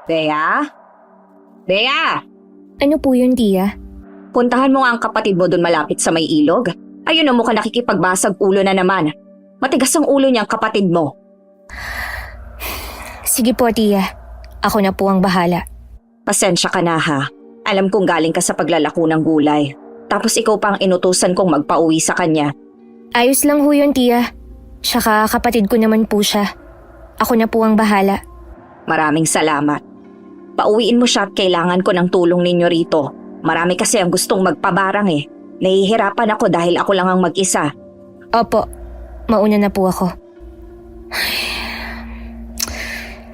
Bea? Bea! Ano po yun, Tia? Puntahan mo nga ang kapatid mo doon malapit sa may ilog. Ayun na mukhang nakikipagbasag ulo na naman. Matigas ang ulo niyang kapatid mo. Sige po, Tia. Ako na po ang bahala. Pasensya ka na ha. Alam kong galing ka sa paglalako ng gulay. Tapos ikaw pa ang inutusan kong magpauwi sa kanya. Ayos lang ho yun, Tia. Tsaka kapatid ko naman po siya. Ako na po ang bahala. Maraming salamat. Pauwiin mo siya at kailangan ko ng tulong ninyo rito. Marami kasi ang gustong magpabarang eh. Nahihirapan ako dahil ako lang ang mag-isa. Opo, mauna na po ako.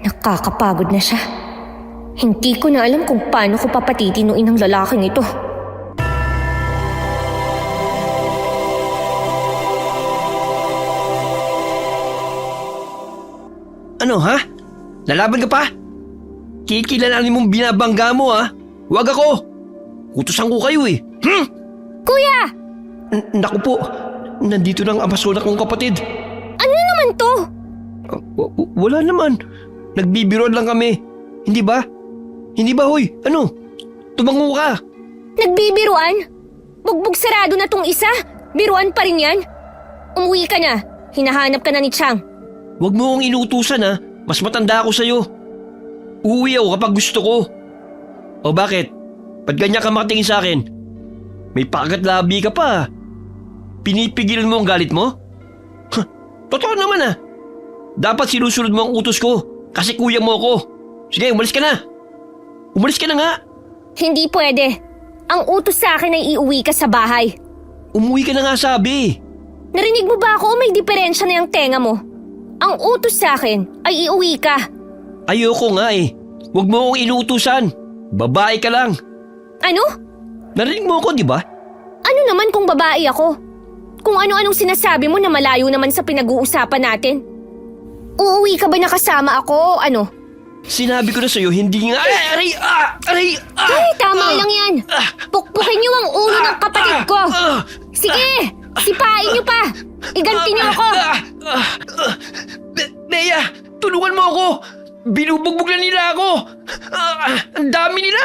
Nakakapagod na siya. Hindi ko na alam kung paano ko papatitinuin ang lalaking ito. Ano ha? Lalaban ka pa? Kikilalanin mong binabangga mo ha? Huwag ako! Utusan ko kayo eh. Kuya! Naku po, nandito na ang amasonak kong kapatid. Ano naman to? Wala naman. Nagbibiroan lang kami. Hindi ba? Hindi ba hoy? Ano? Tumango ka. Nagbibiruan? Bugbog sarado na tong isa. Biruan pa rin yan. Umuwi ka na. Hinahanap ka na ni Chang. Huwag mo akong inuutusan ha. Mas matanda ako sa'yo. Uuwi ako kapag gusto ko. O bakit? Ba't ganyan ka makatingin sa akin? May pakagat-labi ka pa. Pinipigilan mo ang galit mo? Totoo naman ah. Dapat sinusunod mo ang utos ko kasi kuya mo ako. Sige, umalis ka na. Umalis ka na nga. Hindi pwede. Ang utos sa akin ay iuwi ka sa bahay. Umuwi ka na nga sabi. Narinig mo ba ako o may diferensya na yung tenga mo? Ang utos sa akin ay iuwi ka. Ayoko nga eh. Huwag mo akong inuutusan. Babae ka lang. Ano? Narinig mo ako, di ba? Ano naman kung babae ako? Kung ano-anong sinasabi mo na malayo naman sa pinag-uusapan natin. Uuwi ka ba na kasama ako o ano? Sinabi ko na sa'yo, hindi nga... Aray! Aray! Ay, tama lang yan. Pukpukin niyo ang ulo ng kapatid ko. Sige, sipain niyo pa. Iganti niyo ako. Bea, tulungan mo ako. Binubugbog na nila ako. Ang dami nila.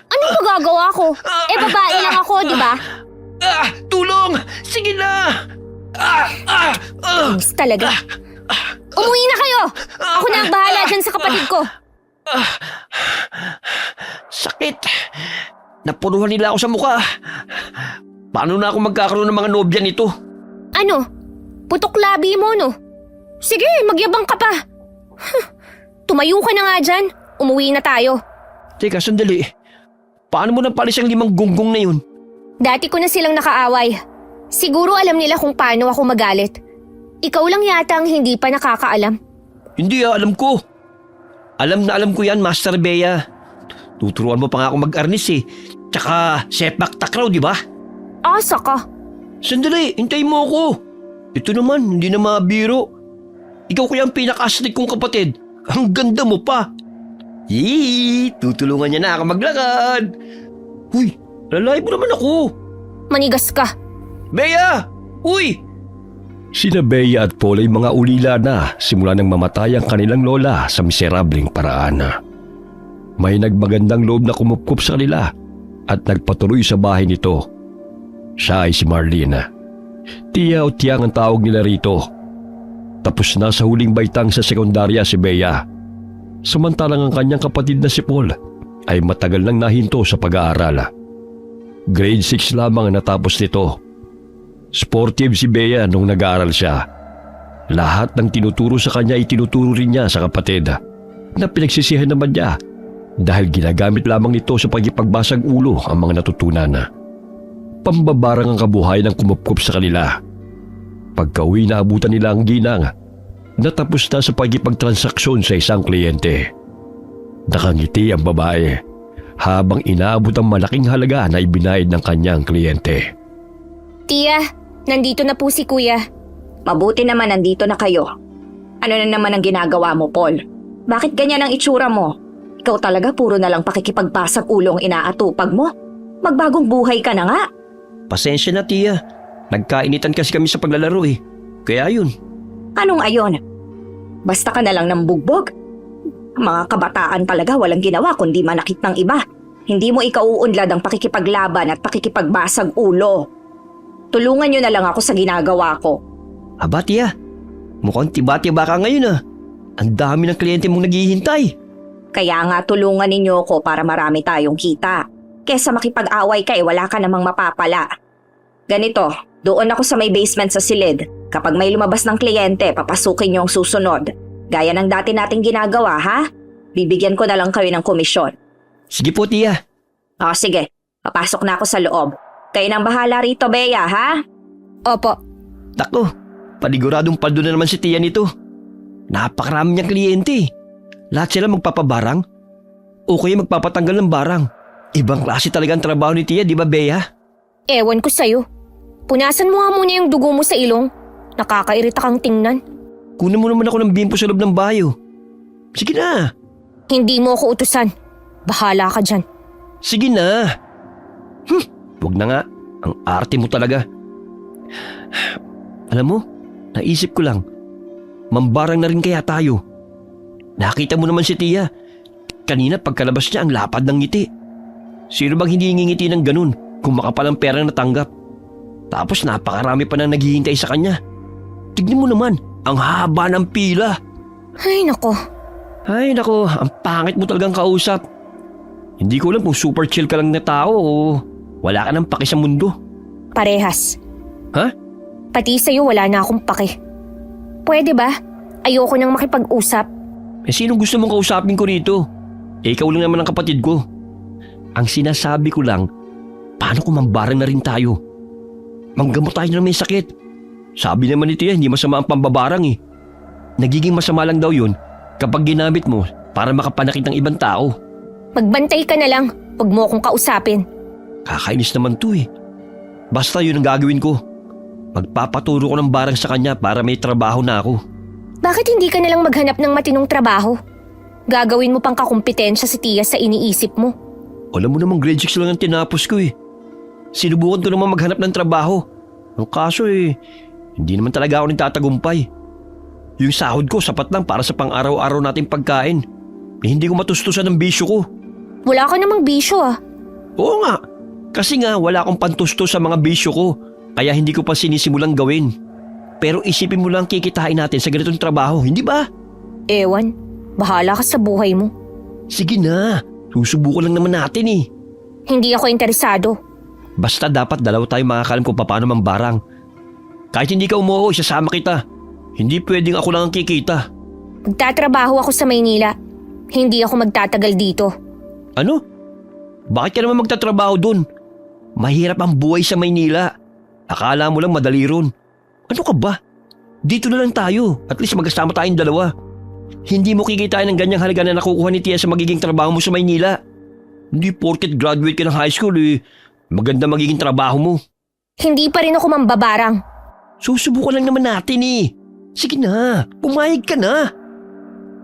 Anong magagawa ko? Eh, babae lang ako, di ba? Tulong! Sige na! Inis talaga. Umuwi na kayo! Ako na ang bahala dyan sa kapatid ko. Sakit. Napunuhan nila ako sa mukha. Paano na ako magkakaroon ng mga nobya nito? Ano? Putok labi mo, no? Sige, magyabang ka pa. Tumayo ka na nga dyan. Umuwi na tayo. Teka, sandali. Paano mo napalis ang 5 gunggong na yun? Dati ko na silang nakaaway. Siguro alam nila kung paano ako magalit. Ikaw lang yata ang hindi pa nakakaalam. Hindi alam ko. Alam na alam ko yan, Master Bea. Tuturuan mo pa nga ako mag-arnis eh. Tsaka sepak takraw, di ba? Asa ka? Sandali, hintayin mo ako. Ito naman, hindi na mabiro. Ikaw kaya ang pinaka-astig kong kapatid. Ang ganda mo pa. Yee, tutulungan niya na ako maglakad. Huy, lalay mo naman ako. Manigas ka. Bea! Uy! Sina Bea at Paul ay mga ulila na simula nang mamatay ang kanilang lola sa miserableng paraan. May nagmagandang loob na kumupkup sa kanila at nagpatuloy sa bahay nito. Siya ay si Marlene. Tia o Tiyang ang tawag nila rito. Tapos na sa huling baitang sa sekundarya si Bea. Samantalang ang kanyang kapatid na si Paul ay matagal nang nahinto sa pag-aaral. Grade 6 lamang ang natapos nito. Sportive si Bea nung nag-aaral siya. Lahat ng tinuturo sa kanya ay tinuturo rin niya sa kapatid na pinagsisihan naman niya dahil ginagamit lamang nito sa pagipagbasag ulo ang mga natutunan. Pambabarang ang kabuhayan ng kumupkup sa kanila. Pagka-uwi naabutan nila ang ginang, natapos na sa pagipagtransaksyon sa isang kliyente. Nakangiti ang babae habang inaabot ang malaking halaga na ibinayad ng kanyang kliyente. Tia, nandito na po si Kuya. Mabuti naman nandito na kayo. Ano na naman ang ginagawa mo, Paul? Bakit ganyan ang itsura mo? Ikaw talaga puro na lang pakikipagbasag ulo ang inaatupag mo. Magbagong buhay ka na nga. Pasensya na, Tia. Nagkainitan kasi kami sa paglalaro eh. Kaya yun. Anong ayon? Basta ka na lang ng bugbog? Mga kabataan talaga walang ginawa kundi manakit ng iba. Hindi mo ikauunlad ang pakikipaglaban at pakikipagbasag ulo. Tulungan niyo na lang ako sa ginagawa ko. Aba, tiya. Mukhang tiba-tiba ka ngayon ah. Ang dami ng kliyente mong naghihintay. Kaya nga tulungan ninyo ako para marami tayong kita. Kesa makipag-away ka wala ka namang mapapala. Ganito, doon ako sa may basement sa silid. Kapag may lumabas ng kliyente, papasukin niyo ang susunod. Gaya ng dati nating ginagawa, ha? Bibigyan ko na lang kayo ng komisyon. Sige po, tiya. O sige, papasok na ako sa loob. Kayo nang bahala rito, Bea, ha? Opo. Tako, paniguradong paldo na naman si tiya nito. Napakarami niyang kliyente. Lahat sila magpapabarang o kaya magpapatanggal ng barang. Ibang klase talaga ang trabaho ni tiya, di ba, Bea? Ewan ko sa'yo. Punasan mo nga muna yung dugo mo sa ilong. Nakakairita kang tingnan. Kunin mo naman ako ng bimpo sa loob ng bayo. Sige na. Hindi mo ako utusan. Bahala ka dyan. Sige na. Wag na nga. Ang arte mo talaga. Alam mo, naisip ko lang. Mambarang na rin kaya tayo. Nakita mo naman si tiya. Kanina pagkalabas niya ang lapad ng ngiti. Sino bang hindi ngingiti ng ganun kung makapal ang pera na natanggap? Tapos napakarami pa na naghihintay sa kanya. Tignan mo naman, ang haba ng pila. Ay nako. Ay nako, ang pangit mo talagang kausap. Hindi ko alam kung super chill ka lang na tao o wala ka nang paki sa mundo. Parehas. Ha? Pati sa'yo wala na akong pake. Pwede ba? Ayoko nang makipag-usap. Eh sinong gusto mong kausapin ko rito? Eh ikaw lang naman ang kapatid ko. Ang sinasabi ko lang, paano kung mambarang na rin tayo? Manggamot tayo na may sakit. Sabi naman ni tiya, hindi masama ang pambabarang eh. Nagiging masama lang daw yun kapag ginamit mo para makapanakit ng ibang tao. Magbantay ka na lang. Huwag mo akong kausapin. Kakainis naman to eh. Basta yun ang gagawin ko. Magpapaturo ko ng barang sa kanya para may trabaho na ako. Bakit hindi ka nalang maghanap ng matinong trabaho? Gagawin mo pang kakumpetensya si tiya sa iniisip mo. Alam mo namang grade 6 lang ang tinapos ko eh. Sinubukan ko naman maghanap ng trabaho. Ang kaso eh, hindi naman talaga ako nagtatagumpay. Yung sahod ko sapat lang para sa pang-araw-araw nating pagkain. Eh hindi ko matustusan ng bisyo ko. Wala ka namang bisyo ah. Oo nga, kasi nga wala akong pantusto sa mga bisyo ko. Kaya hindi ko pa sinisimulang gawin. Pero isipin mo lang kikitain natin sa ganitong trabaho, hindi ba? Ewan, bahala ka sa buhay mo. Sige na, susubukan lang naman natin eh. Hindi ako interesado. Basta dapat dalawa tayo makakalam kung paano mambarang. Kahit hindi ka umuho, isasama kita. Hindi pwedeng ako lang ang kikita. Magtatrabaho ako sa Maynila. Hindi ako magtatagal dito. Ano? Bakit ka naman magtatrabaho dun? Mahirap ang buhay sa Maynila. Akala mo lang madali ron. Ano ka ba? Dito na lang tayo. At least magkasama tayong dalawa. Hindi mo kikitain ng ganyang halaga na nakukuha ni tiya sa magiging trabaho mo sa Maynila. Hindi porket graduate ka ng high school eh. Maganda magiging trabaho mo. Hindi pa rin ako mambabarang. Susubukan lang naman natin eh. Sige na, pumayag ka na.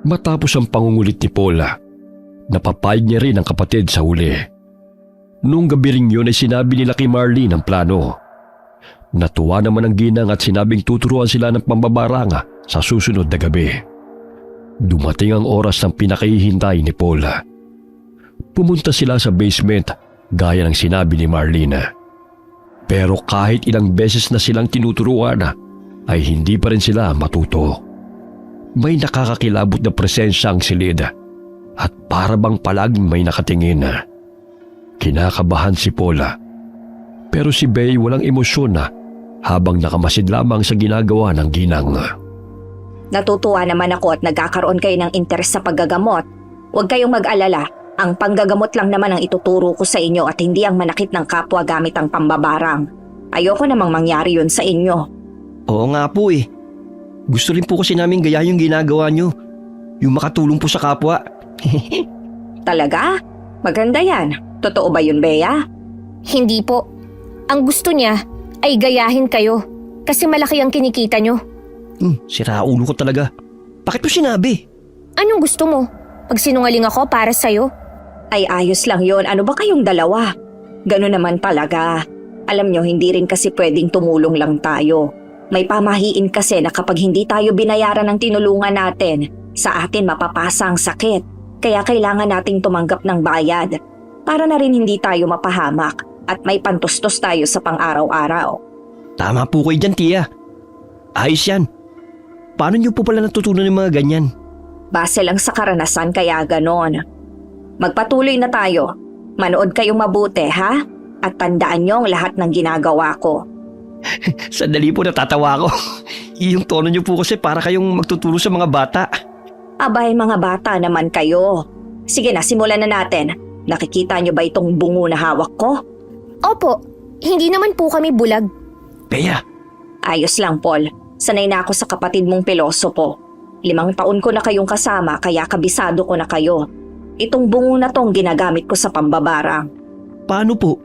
Matapos ang pangungulit ni Paula, napapayag niya rin ang kapatid sa huli. Noong gabi ring yun ay sinabi nila kay Marlene ang plano. Natuwa naman ang ginang at sinabing tuturuan sila ng pambabaranga sa susunod na gabi. Dumating ang oras ng pinakahihintay ni Paula. Pumunta sila sa basement gaya ng sinabi ni Marlene. Pero kahit ilang beses na silang tinuturuan ay hindi pa rin sila matuto. May nakakakilabot na presensya ang silid at para bang palaging may nakatingin. Kinakabahan si Paula. Pero si Bey walang emosyon habang nakamasid lamang sa ginagawa ng ginang. Natutuwa naman ako at nagkakaroon kayo ng interes sa paggagamot. Huwag kayong mag-alala. Ang panggagamot lang naman ang ituturo ko sa inyo at hindi ang manakit ng kapwa gamit ang pambabarang. Ayoko namang mangyari yun sa inyo. Oo nga po eh. Gusto rin po kasi namin gaya yung ginagawa nyo. Yung makatulong po sa kapwa. Talaga? Maganda yan. Totoo ba yun, Bea? Hindi po. Ang gusto niya ay gayahin kayo kasi malaki ang kinikita nyo. Sira ulo ko talaga. Bakit mo sinabi? Anong gusto mo? Pagsinungaling ako para sa'yo? Ay ayos lang yon. Ano ba kayong dalawa? Ganun naman talaga. Alam nyo, hindi rin kasi pwedeng tumulong lang tayo. May pamahiin kasi na kapag hindi tayo binayaran ng tinulungan natin, Sa atin mapapasa ang sakit, kaya kailangan nating tumanggap ng bayad para na rin hindi tayo mapahamak at may pantustos tayo sa pang-araw-araw. Tama po kayo dyan, Tia. Ayos yan. Paano niyo po pala natutunan ng mga ganyan? Base lang sa karanasan kaya ganon. Magpatuloy na tayo. Manood kayong mabuti, ha? At tandaan niyo ang lahat ng ginagawa ko. Sandali po, natatawa ako. Yung tono niyo po kasi para kayong magtuturo sa mga bata. Abay, mga bata naman kayo. Sige na, simulan na natin. Nakikita niyo ba itong bungo na hawak ko? Opo, hindi naman po kami bulag. Bea, Ayos lang, Paul. Sanay na ako sa kapatid mong pilosopo. 5 taon ko na kayong kasama kaya kabisado ko na kayo. Itong bungo na tong ginagamit ko sa pambabarang. paano po?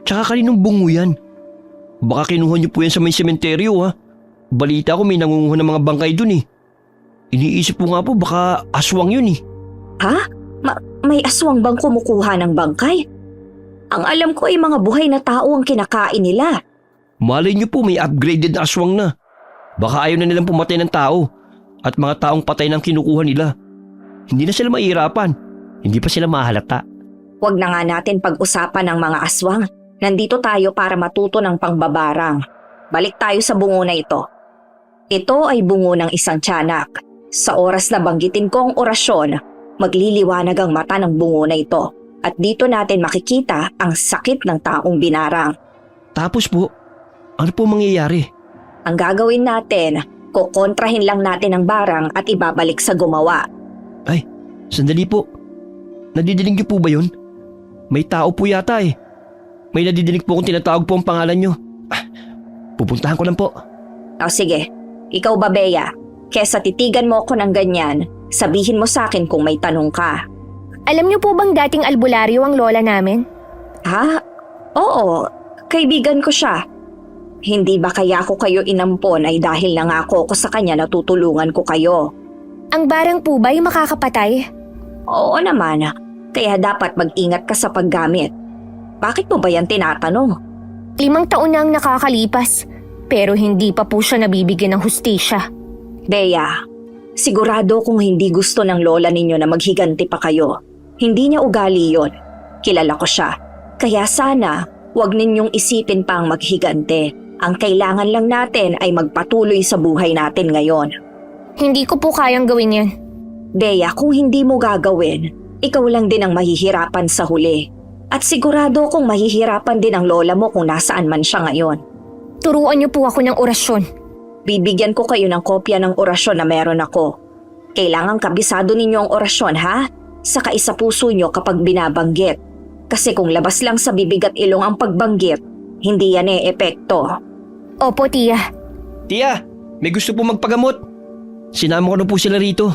Tsaka kaninong bungo yan? Baka kinuha niyo po yan sa may sementeryo, ha? Balita ko may nangunguha ng mga bangkay dun eh. Iniisip ko nga po baka aswang yun eh. Ha? May aswang bang kumukuha ng bangkay? Ang alam ko ay mga buhay na tao ang kinakain nila. Malay niyo po may upgraded na aswang na. Baka ayaw na nilang pumatay ng tao at mga taong patay nang kinukuha nila. Hindi na sila mahihirapan. Hindi pa sila mahalata. Huwag na nga natin pag-usapan ng mga aswang. Nandito tayo para matuto ng pangbabarang. Balik tayo sa bungo na ito. Ito ay bungo ng isang tiyanak. Sa oras na banggitin ko ang orasyon, magliliwanag ang mata ng bungo na ito. At dito natin makikita ang sakit ng taong binarang. Tapos po, ano po mangyayari? Ang gagawin natin, kukontrahin lang natin ang barang at ibabalik sa gumawa. Ay, sandali po. Nadidinig niyo po ba yun? May tao po yata eh. May nadidinig po kung tinatawag po ang pangalan niyo. Pupuntahan ko lang po. O sige, ikaw ba Bea? Kesa titigan mo ako ng ganyan, sabihin mo sa akin kung may tanong ka. Alam niyo po bang dating albularyo ang lola namin? Ha? Oo, kaibigan ko siya. Hindi ba kaya ako kayo inampon ay dahil nangako ko sa kanya na tutulungan ko kayo? Ang barang po ba'y makakapatay? Oo naman, kaya dapat mag-ingat ka sa paggamit. Bakit mo ba yan tinatanong? 5 taon na ang nakakalipas, pero hindi pa po siya nabibigyan ng hustisya. Bea, sigurado kung hindi gusto ng lola ninyo na maghiganti pa kayo. Hindi niya ugali yon. Kilala ko siya. Kaya sana, huwag ninyong isipin pa ang maghigante. Ang kailangan lang natin ay magpatuloy sa buhay natin ngayon. Hindi ko po kayang gawin yan. Bea, kung hindi mo gagawin, ikaw lang din ang mahihirapan sa huli. At sigurado kung mahihirapan din ang lola mo kung nasaan man siya ngayon. Turuan niyo po ako ng orasyon. Bibigyan ko kayo ng kopya ng orasyon na meron ako. Kailangan kabisado ninyo ang orasyon, ha? Saka isa puso nyo kapag binabanggit. Kasi kung labas lang sa bibig at ilong ang pagbanggit, hindi yan epekto. Opo, tiya. Tia, may gusto po magpagamot. Sinama ko na po sila rito.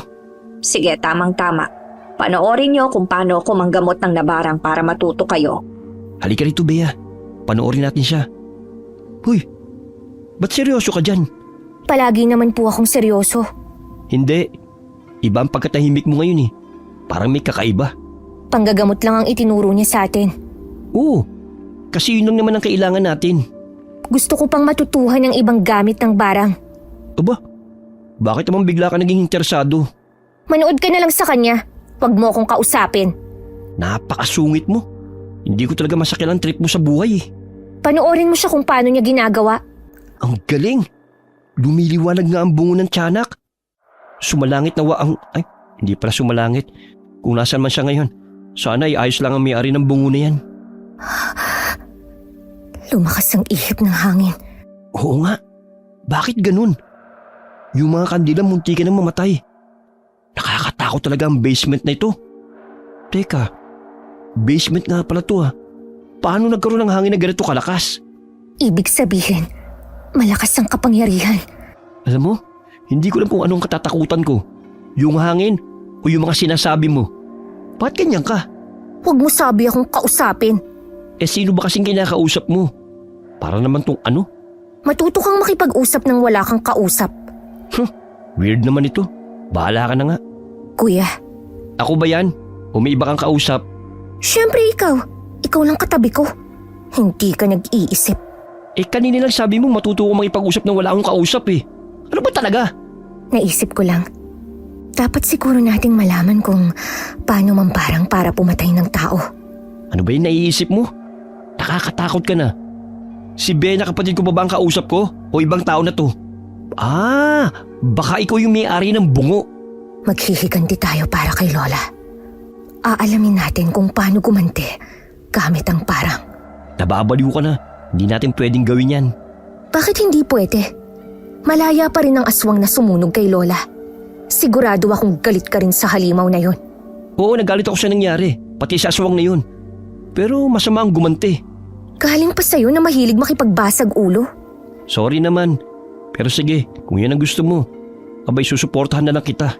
Sige, tamang-tama. Panoorin nyo kung paano ako manggamot ng nabarang para matuto kayo. Halika rito, Bea. Panoorin natin siya. Huy, ba't seryoso ka dyan? Palagi naman po akong seryoso. Hindi. Iba ang pagkatahimik mo ngayon eh. Parang may kakaiba. Panggagamot lang ang itinuro niya sa atin. Oo, kasi yun lang naman ang kailangan natin. Gusto ko pang matutuhan ng ibang gamit ng barang. Aba, bakit naman bigla ka naging interesado? Manood ka na lang sa kanya. Huwag mo akong kausapin. Napakasungit mo. Hindi ko talaga masakyan ang trip mo sa buhay eh. Panoorin mo siya kung paano niya ginagawa. Ang galing. Lumiliwanag nga ang bungo ng tiyanak. Sumalangit na Ay, hindi pala sumalangit. Kung nasan man siya ngayon, sana ay ayos lang ang may-ari ng bungo na yan. Lumakas ang ihip ng hangin. Oo nga. Bakit ganun? Yung mga kandila munti ka nang mamatay. Nakakatakot talaga ang basement na ito. Teka, basement nga pala to ha. Paano nagkaroon ng hangin na ganito kalakas? Ibig sabihin, malakas ang kapangyarihan. Alam mo, hindi ko alam kung anong katatakutan ko. Yung hangin o yung mga sinasabi mo. Bakit ganyan ka? Huwag mo sabi akong kausapin. Eh sino ba kasing kinakausap mo? Para naman tong ano? Matuto kang makipag-usap nang wala kang kausap. Weird naman ito. Bahala ka na nga. Kuya, Ako ba yan? O may iba kang kausap? syempre ikaw. Ikaw lang katabi ko. Hindi ka nag-iisip. Eh kanina lang sabi mo matuto ko makipag-usap nang wala akong kausap eh. Ano ba talaga? Naisip ko lang. Dapat siguro nating malaman kung paano mamparang para pumatay ng tao. Ano ba yung naiisip mo? Nakakatakot ka na. Si Ben na kapatid ko ba ba ang kausap ko? O ibang tao na to? Baka ikaw yung may-ari ng bungo. Maghihiganti tayo para kay Lola. Aalamin natin kung paano gumanti gamit ang parang. Nababaliw ka na. Hindi natin pwedeng gawin yan. Bakit hindi pwede? Malaya pa rin ang aswang na sumunog kay Lola. Sigurado akong galit ka rin sa halimaw na yun. Oo, nagalit ako sa nangyari. Pati sa aswang na yun. Pero masama ang gumanti. Galing pa sa'yo na mahilig makipagbasag ulo. Sorry naman. Pero sige, kung yan ang gusto mo, abay susuportahan na lang kita.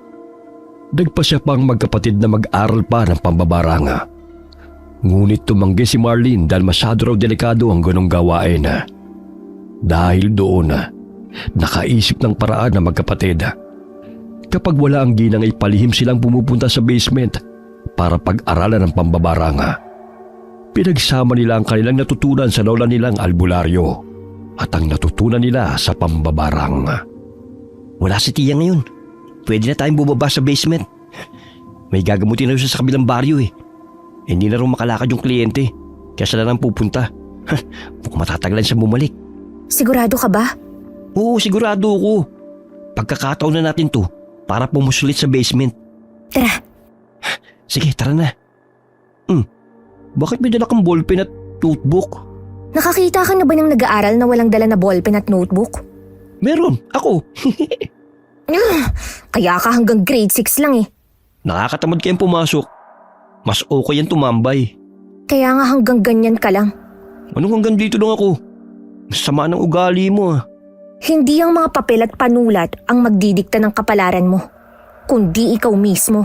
Nagpasya pa ang magkapatid na mag-aral pa ng pambabaranga. Ngunit tumanggi si Marlene dahil masyado raw delikado ang ganong gawain. Dahil doon, nakaisip ng paraan na magkapatid. Kapag wala ang ginang ay palihim silang pumupunta sa basement para pag-aralan ng pambabaranga. Pinagsama nila ang kanilang natutunan sa lola nilang albularyo at ang natutunan nila sa pambabaranga. Wala si Tia ngayon. Pwede na tayong bumaba sa basement. May gagamutin na siya sa kabilang baryo eh. Hindi na rin makalakad yung kliyente. Kaya sila nang pupunta. Mukhang matatagalan siya bumalik. Sigurado ka ba? Oo, sigurado ako. Pagkakataon na natin to para pumusulit sa basement. Tara. Sige, tara na. Bakit may dala kang ballpen at notebook? Nakakita ka na ba ng nag-aaral na walang dala na ballpen at notebook? Meron, ako. Kaya ka hanggang grade 6 lang eh. Nakakatamad kayong pumasok. Mas okay yan tumambay. Kaya nga hanggang ganyan ka lang. Anong hanggang dito lang ako? Sama ng ugali mo ah. Hindi ang mga papel at panulat ang magdidikta ng kapalaran mo, kundi ikaw mismo.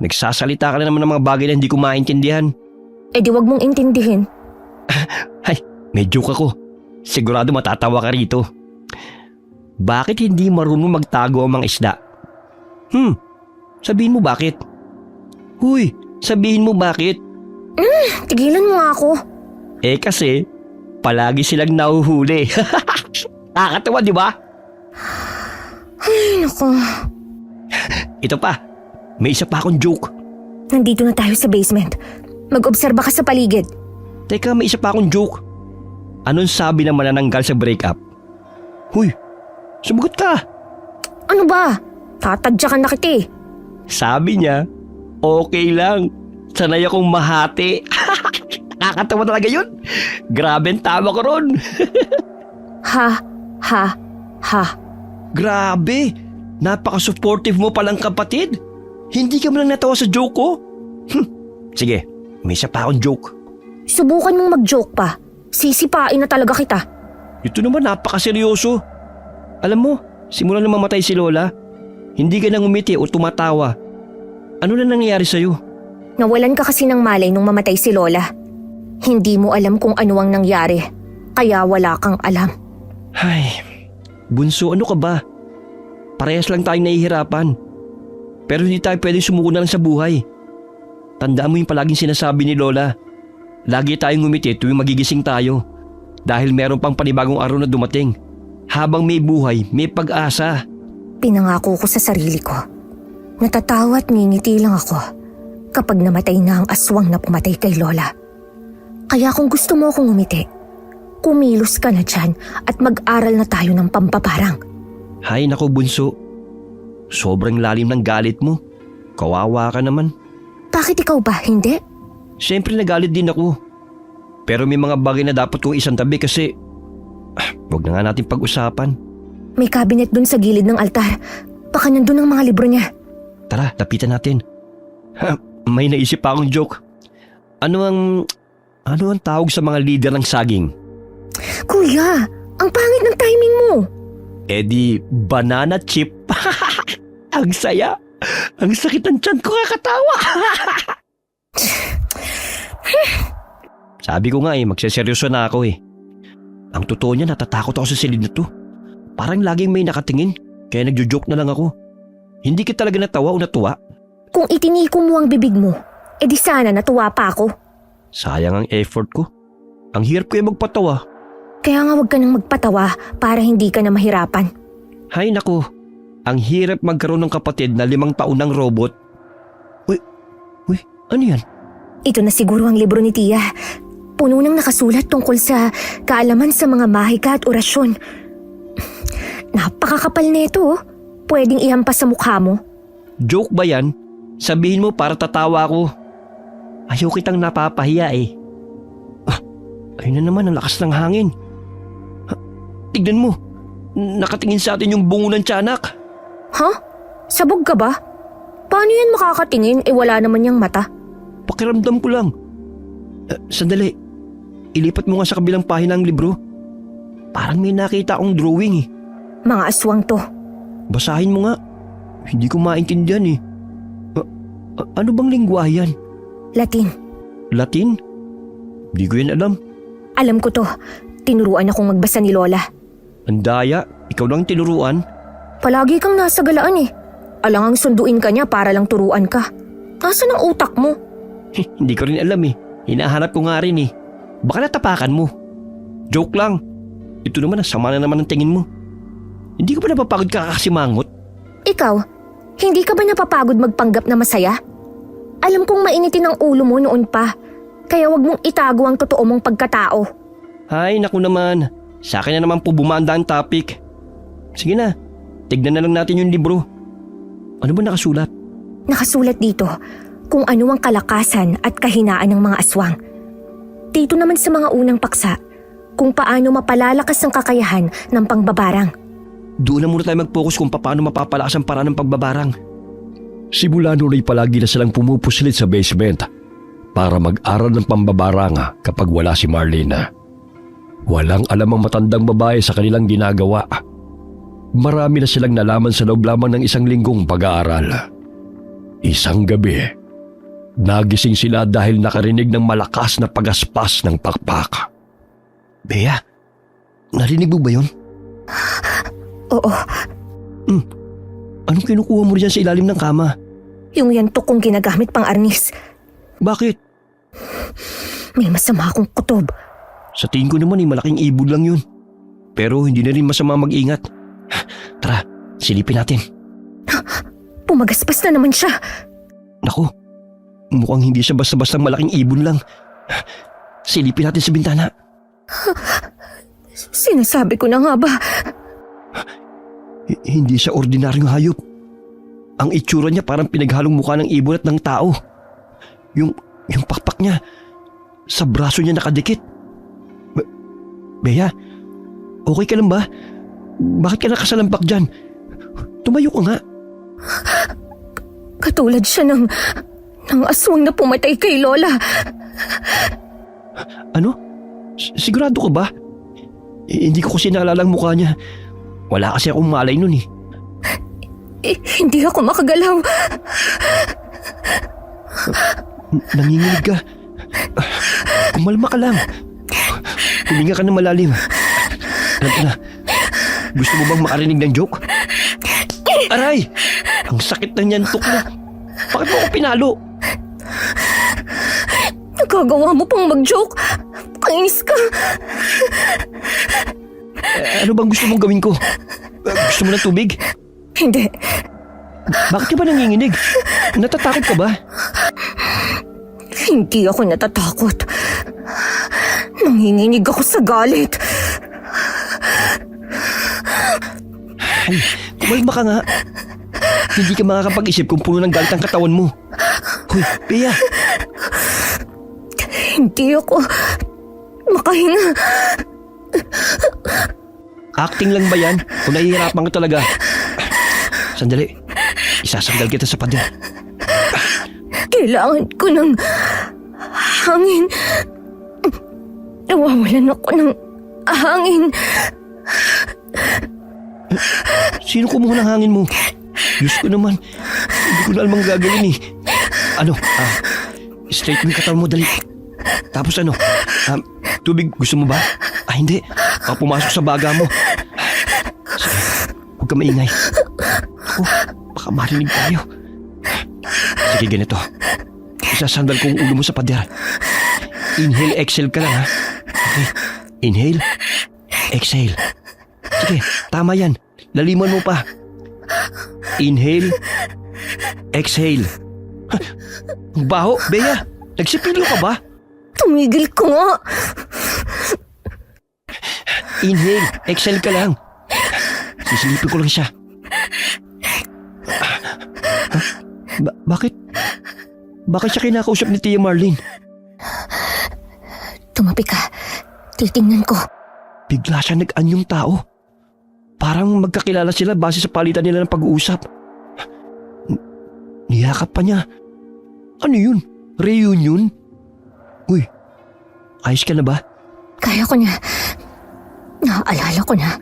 Nagsasalita ka na naman ng mga bagay na hindi ko maintindihan. Eh di wag mong intindihin. Ay, may joke ako. Sigurado matatawa ka rito. Bakit hindi marunong magtago ang mga isda? Sabihin mo bakit? Huy, sabihin mo bakit? Tigilan mo nga ako. Eh kasi, palagi silang nahuhuli. Nakakatawa, di ba? Ay, naku. Ito pa, may isa pa akong joke. Nandito na tayo sa basement. Mag-obserba ka sa paligid. Teka, may isa pa akong joke. Anong sabi ng manananggal sa breakup? Huy, sumagot ka. Ano ba? Tatadyakan na kita eh. Sabi niya, okay lang. Sanay akong mahati. Nakakatawa talaga yun. Grabe ang tama ko ron. Ha. Grabe, napaka-supportive mo palang kapatid. Hindi ka man lang natawa sa joke ko. Sige, may isa pa akong joke. Subukan mong mag-joke pa. Sisipain na talaga kita. Ito naman napaka-seryoso. Alam mo, simula na mamatay si Lola, hindi ka nang umiti o tumatawa. Ano na nangyayari sa'yo? Nawalan ka kasi ng malay nung mamatay si Lola. Hindi mo alam kung ano ang nangyari. Kaya wala kang alam. Ay, bunso, ano ka ba? Parehas lang tayong nahihirapan. Pero hindi tayo pwedeng sumuko na lang sa buhay. Tandaan mo yung palaging sinasabi ni Lola. Lagi tayong ngumiti tuwing magigising tayo. Dahil meron pang panibagong araw na dumating. Habang may buhay, may pag-asa. Pinangako ko sa sarili ko. Natatawa at ngingiti lang ako kapag namatay na ang aswang na pumatay kay Lola. Kaya kung gusto mo akong ngumiti, kumilos ka na dyan at mag-aral na tayo ng pampaparang. Hay nako bunso. Sobrang lalim ng galit mo. Kawawa ka naman. Bakit ikaw ba, hindi? Siyempre nagalit din ako. Pero may mga bagay na dapat kong isang tabi kasi wag na nga natin pag-usapan. May cabinet dun sa gilid ng altar. Baka nandun ang mga libro niya. Tara, lapitan natin. May naisip pa akong joke. Ano ang tawag sa mga leader ng saging? Kuya, ang pangit ng timing mo. Di banana chip. Ang saya. Ang sakit ng tiyan ko kakatawa. Sabi ko nga magseseryoso na ako Ang totoo niya natatakot ako sa silid na to. Parang laging may nakatingin, kaya nagjo-joke na lang ako. Hindi ka talaga natawa o natuwa? Kung itiniko mo ang bibig mo, edi sana natuwa pa ako. Sayang ang effort ko. Ang hirap ko magpatawa. Kaya nga wag ka nang magpatawa para hindi ka na mahirapan. Hay nako, Ang hirap magkaroon ng kapatid na 5 taon ng robot. Uy, ano yan? Ito na siguro ang libro ni Tia. Puno nang nakasulat tungkol sa kaalaman sa mga mahika at orasyon. Napakakapal nito, oh. Pwedeng ihampas sa mukha mo. Joke ba yan? Sabihin mo para tatawa ako. Ayaw kitang napapahiya eh. Ayun na naman ang lakas ng hangin. Tignan mo, nakatingin sa atin yung bungo ng tiyanak. Ha? Sabog ka ba? Paano yan makakatingin wala naman yung mata? Pakiramdam ko lang. Sandali, ilipat mo nga sa kabilang pahina ng libro. Parang may nakita akong drawing eh. Mga aswang to. Basahin mo nga. Hindi ko maintindihan eh. Ano bang lingwahe yan? Latin. Latin? Di ko yan alam. Alam ko to. Tinuruan akong magbasa ni Lola. Ang daya, ikaw lang tinuruan. Palagi kang nasa galaan eh. Alangang sunduin ka niya para lang turuan ka. Nasaan ang utak mo? Hindi ko rin alam eh. Hinahanap ko nga rin eh. Baka natapakan mo. Joke lang. Ito naman, sama na naman ang tingin mo. Hindi ko pa napapagod kakasimangot. Ikaw, hindi ka ba napapagod magpanggap na masaya? Alam kong mainitin ang ulo mo noon pa. Kaya wag mong itago ang totoo mong pagkatao. Ay, naku naman. Sa akin na naman po bumanda ang topic. Sige na, tignan na lang natin yung libro. Ano ba nakasulat? Nakasulat dito kung ano ang kalakasan at kahinaan ng mga aswang. Dito naman sa mga unang paksa kung paano mapalalakas ang kakayahan ng pangbabarang. Doon na muna tayo mag-focus kung paano mapapalakas ang paraan ng pagbabarang. Simula noon ay palagi na silang pumupusilit sa basement para mag-aral ng pambabaranga kapag wala si Marlene. Walang alam ang matandang babae sa kanilang ginagawa. Marami na silang nalaman sa loob lamang ng 1 linggong pag-aaral. Isang gabi, nagising sila dahil nakarinig ng malakas na pagaspas ng pakpak. Bea, narinig mo ba yun? Oo, Anong kinukuha mo dyan sa ilalim ng kama? yung yantok kong ginagamit pang arnis. Bakit? May masama akong kutob. Sa tingin ko naman malaking ibon lang yun. Pero hindi na rin masama mag-ingat. Tara, silipin natin. Pumagaspas na naman siya. Naku, mukhang hindi siya basta-bastang malaking ibon lang. Silipin natin sa bintana. Sinasabi ko na nga ba? Hindi siya ordinaryong hayop. Ang itsura niya parang pinaghalong mukha ng ibon at ng tao. Yung pakpak niya, sa braso niya nakadikit. Bea, okay ka lang ba? Bakit ka nakasalampak dyan? Tumayo ka nga. Katulad siya ng aswang na pumatay kay Lola. Ano? Sigurado ka ba? Hindi ko kasi naalala ang mukha niya. Wala kasi akong malay nun eh. Hindi ako makagalaw. Nanginginig ka. Kumalma ka lang. Huminga ka na malalim. Ano na? Gusto mo bang makarinig ng joke? Aray! Ang sakit ng yantok mo. Bakit mo ako pinalo? Nagagawa mo pang mag-joke. Kainis ka. Ano bang gusto mong gawin ko? Gusto mo ng tubig? Hindi. Bakit ka ba nanginginig? Natatakot ka ba? Hindi ako natatakot. Nanginginig ako sa galit. Ay, kumalma ka nga. Hindi ka makakapag-isip kung puno ng galit ang katawan mo. Hoy, Bea! Hindi ako makahinga. Acting lang ba yan? O nahihirapan ka talaga? Sandali, isasanggal kita sa pader. Kailangan ko ng hangin. Nawawalan ako ng hangin. Sino kumuha ng hangin mo? Diyos ko naman, hindi ko na alam ang gagawin eh. Ano? Straight mo yung katawan mo, dali. Tapos ano? Tubig, gusto mo ba? Hindi. Pumasok sa baga mo. Sige, huwag ka maingay. Ako, baka marinig tayo. Sige, ganito. Isasandal ko ang ulo mo sa pader. Inhale, exhale ka lang ha. Okay, inhale, exhale. Sige, tama yan. Laliman mo pa. Inhale. Exhale. Ang baho, Bea. Nagsipilyo ka ba? Tumigil ko nga. Inhale. Exhale ka lang. Sisilipin ko lang siya. Bakit? Bakit siya kinakausap ni Tia Marlene? Tumabi ka. Titingnan ko. Bigla siya nag-anyong tao. Parang magkakilala sila base sa palitan nila ng pag-uusap. Niyakap pa niya. Ano yun? Reunion? Uy, ayos ka na ba? Kaya ko na. Naaalala ko na.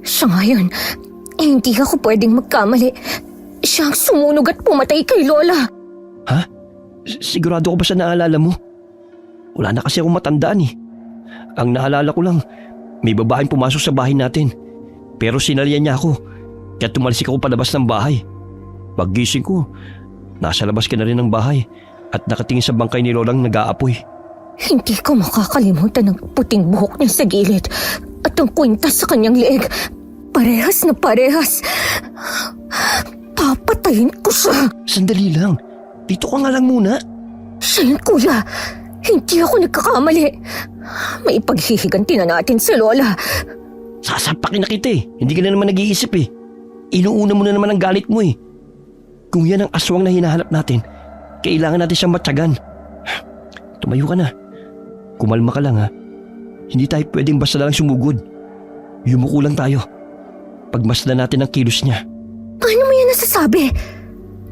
Siya ngayon, hindi ako pwedeng magkamali. Siya ang sumunog at pumatay kay Lola. Ha? Sigurado ko ba sa naalala mo? Wala na kasi akong matandaan eh. Ang naalala ko lang, may babaeng pumasok sa bahay natin. Pero sinalian niya ako, kaya tumalsik ako palabas ng bahay. Paggising ko, nasa labas ka na rin ng bahay at nakatingin sa bangkay ni Lolang nag-aapoy. Hindi ko makakalimutan ang puting buhok niya sa gilid at ang kwintas sa kanyang leeg. Parehas na parehas. Papatayin ko siya. Sandali lang, dito ka nga lang muna. Siya yun, kuya. Hindi ako nagkakamali. May paghihiganti na natin sa Lola. Sasapakin na kita eh, hindi ka na naman nag-iisip eh. Inuuna mo na naman ang galit mo eh. Kung yan ang aswang na hinahanap natin, kailangan natin siyang matyagan. Tumayo ka na. Kumalma ka lang ha. Hindi tayo pwedeng basta lang sumugod. Yumuko lang tayo. Pagmasdan natin ang kilos niya. Paano mo yan nasasabi?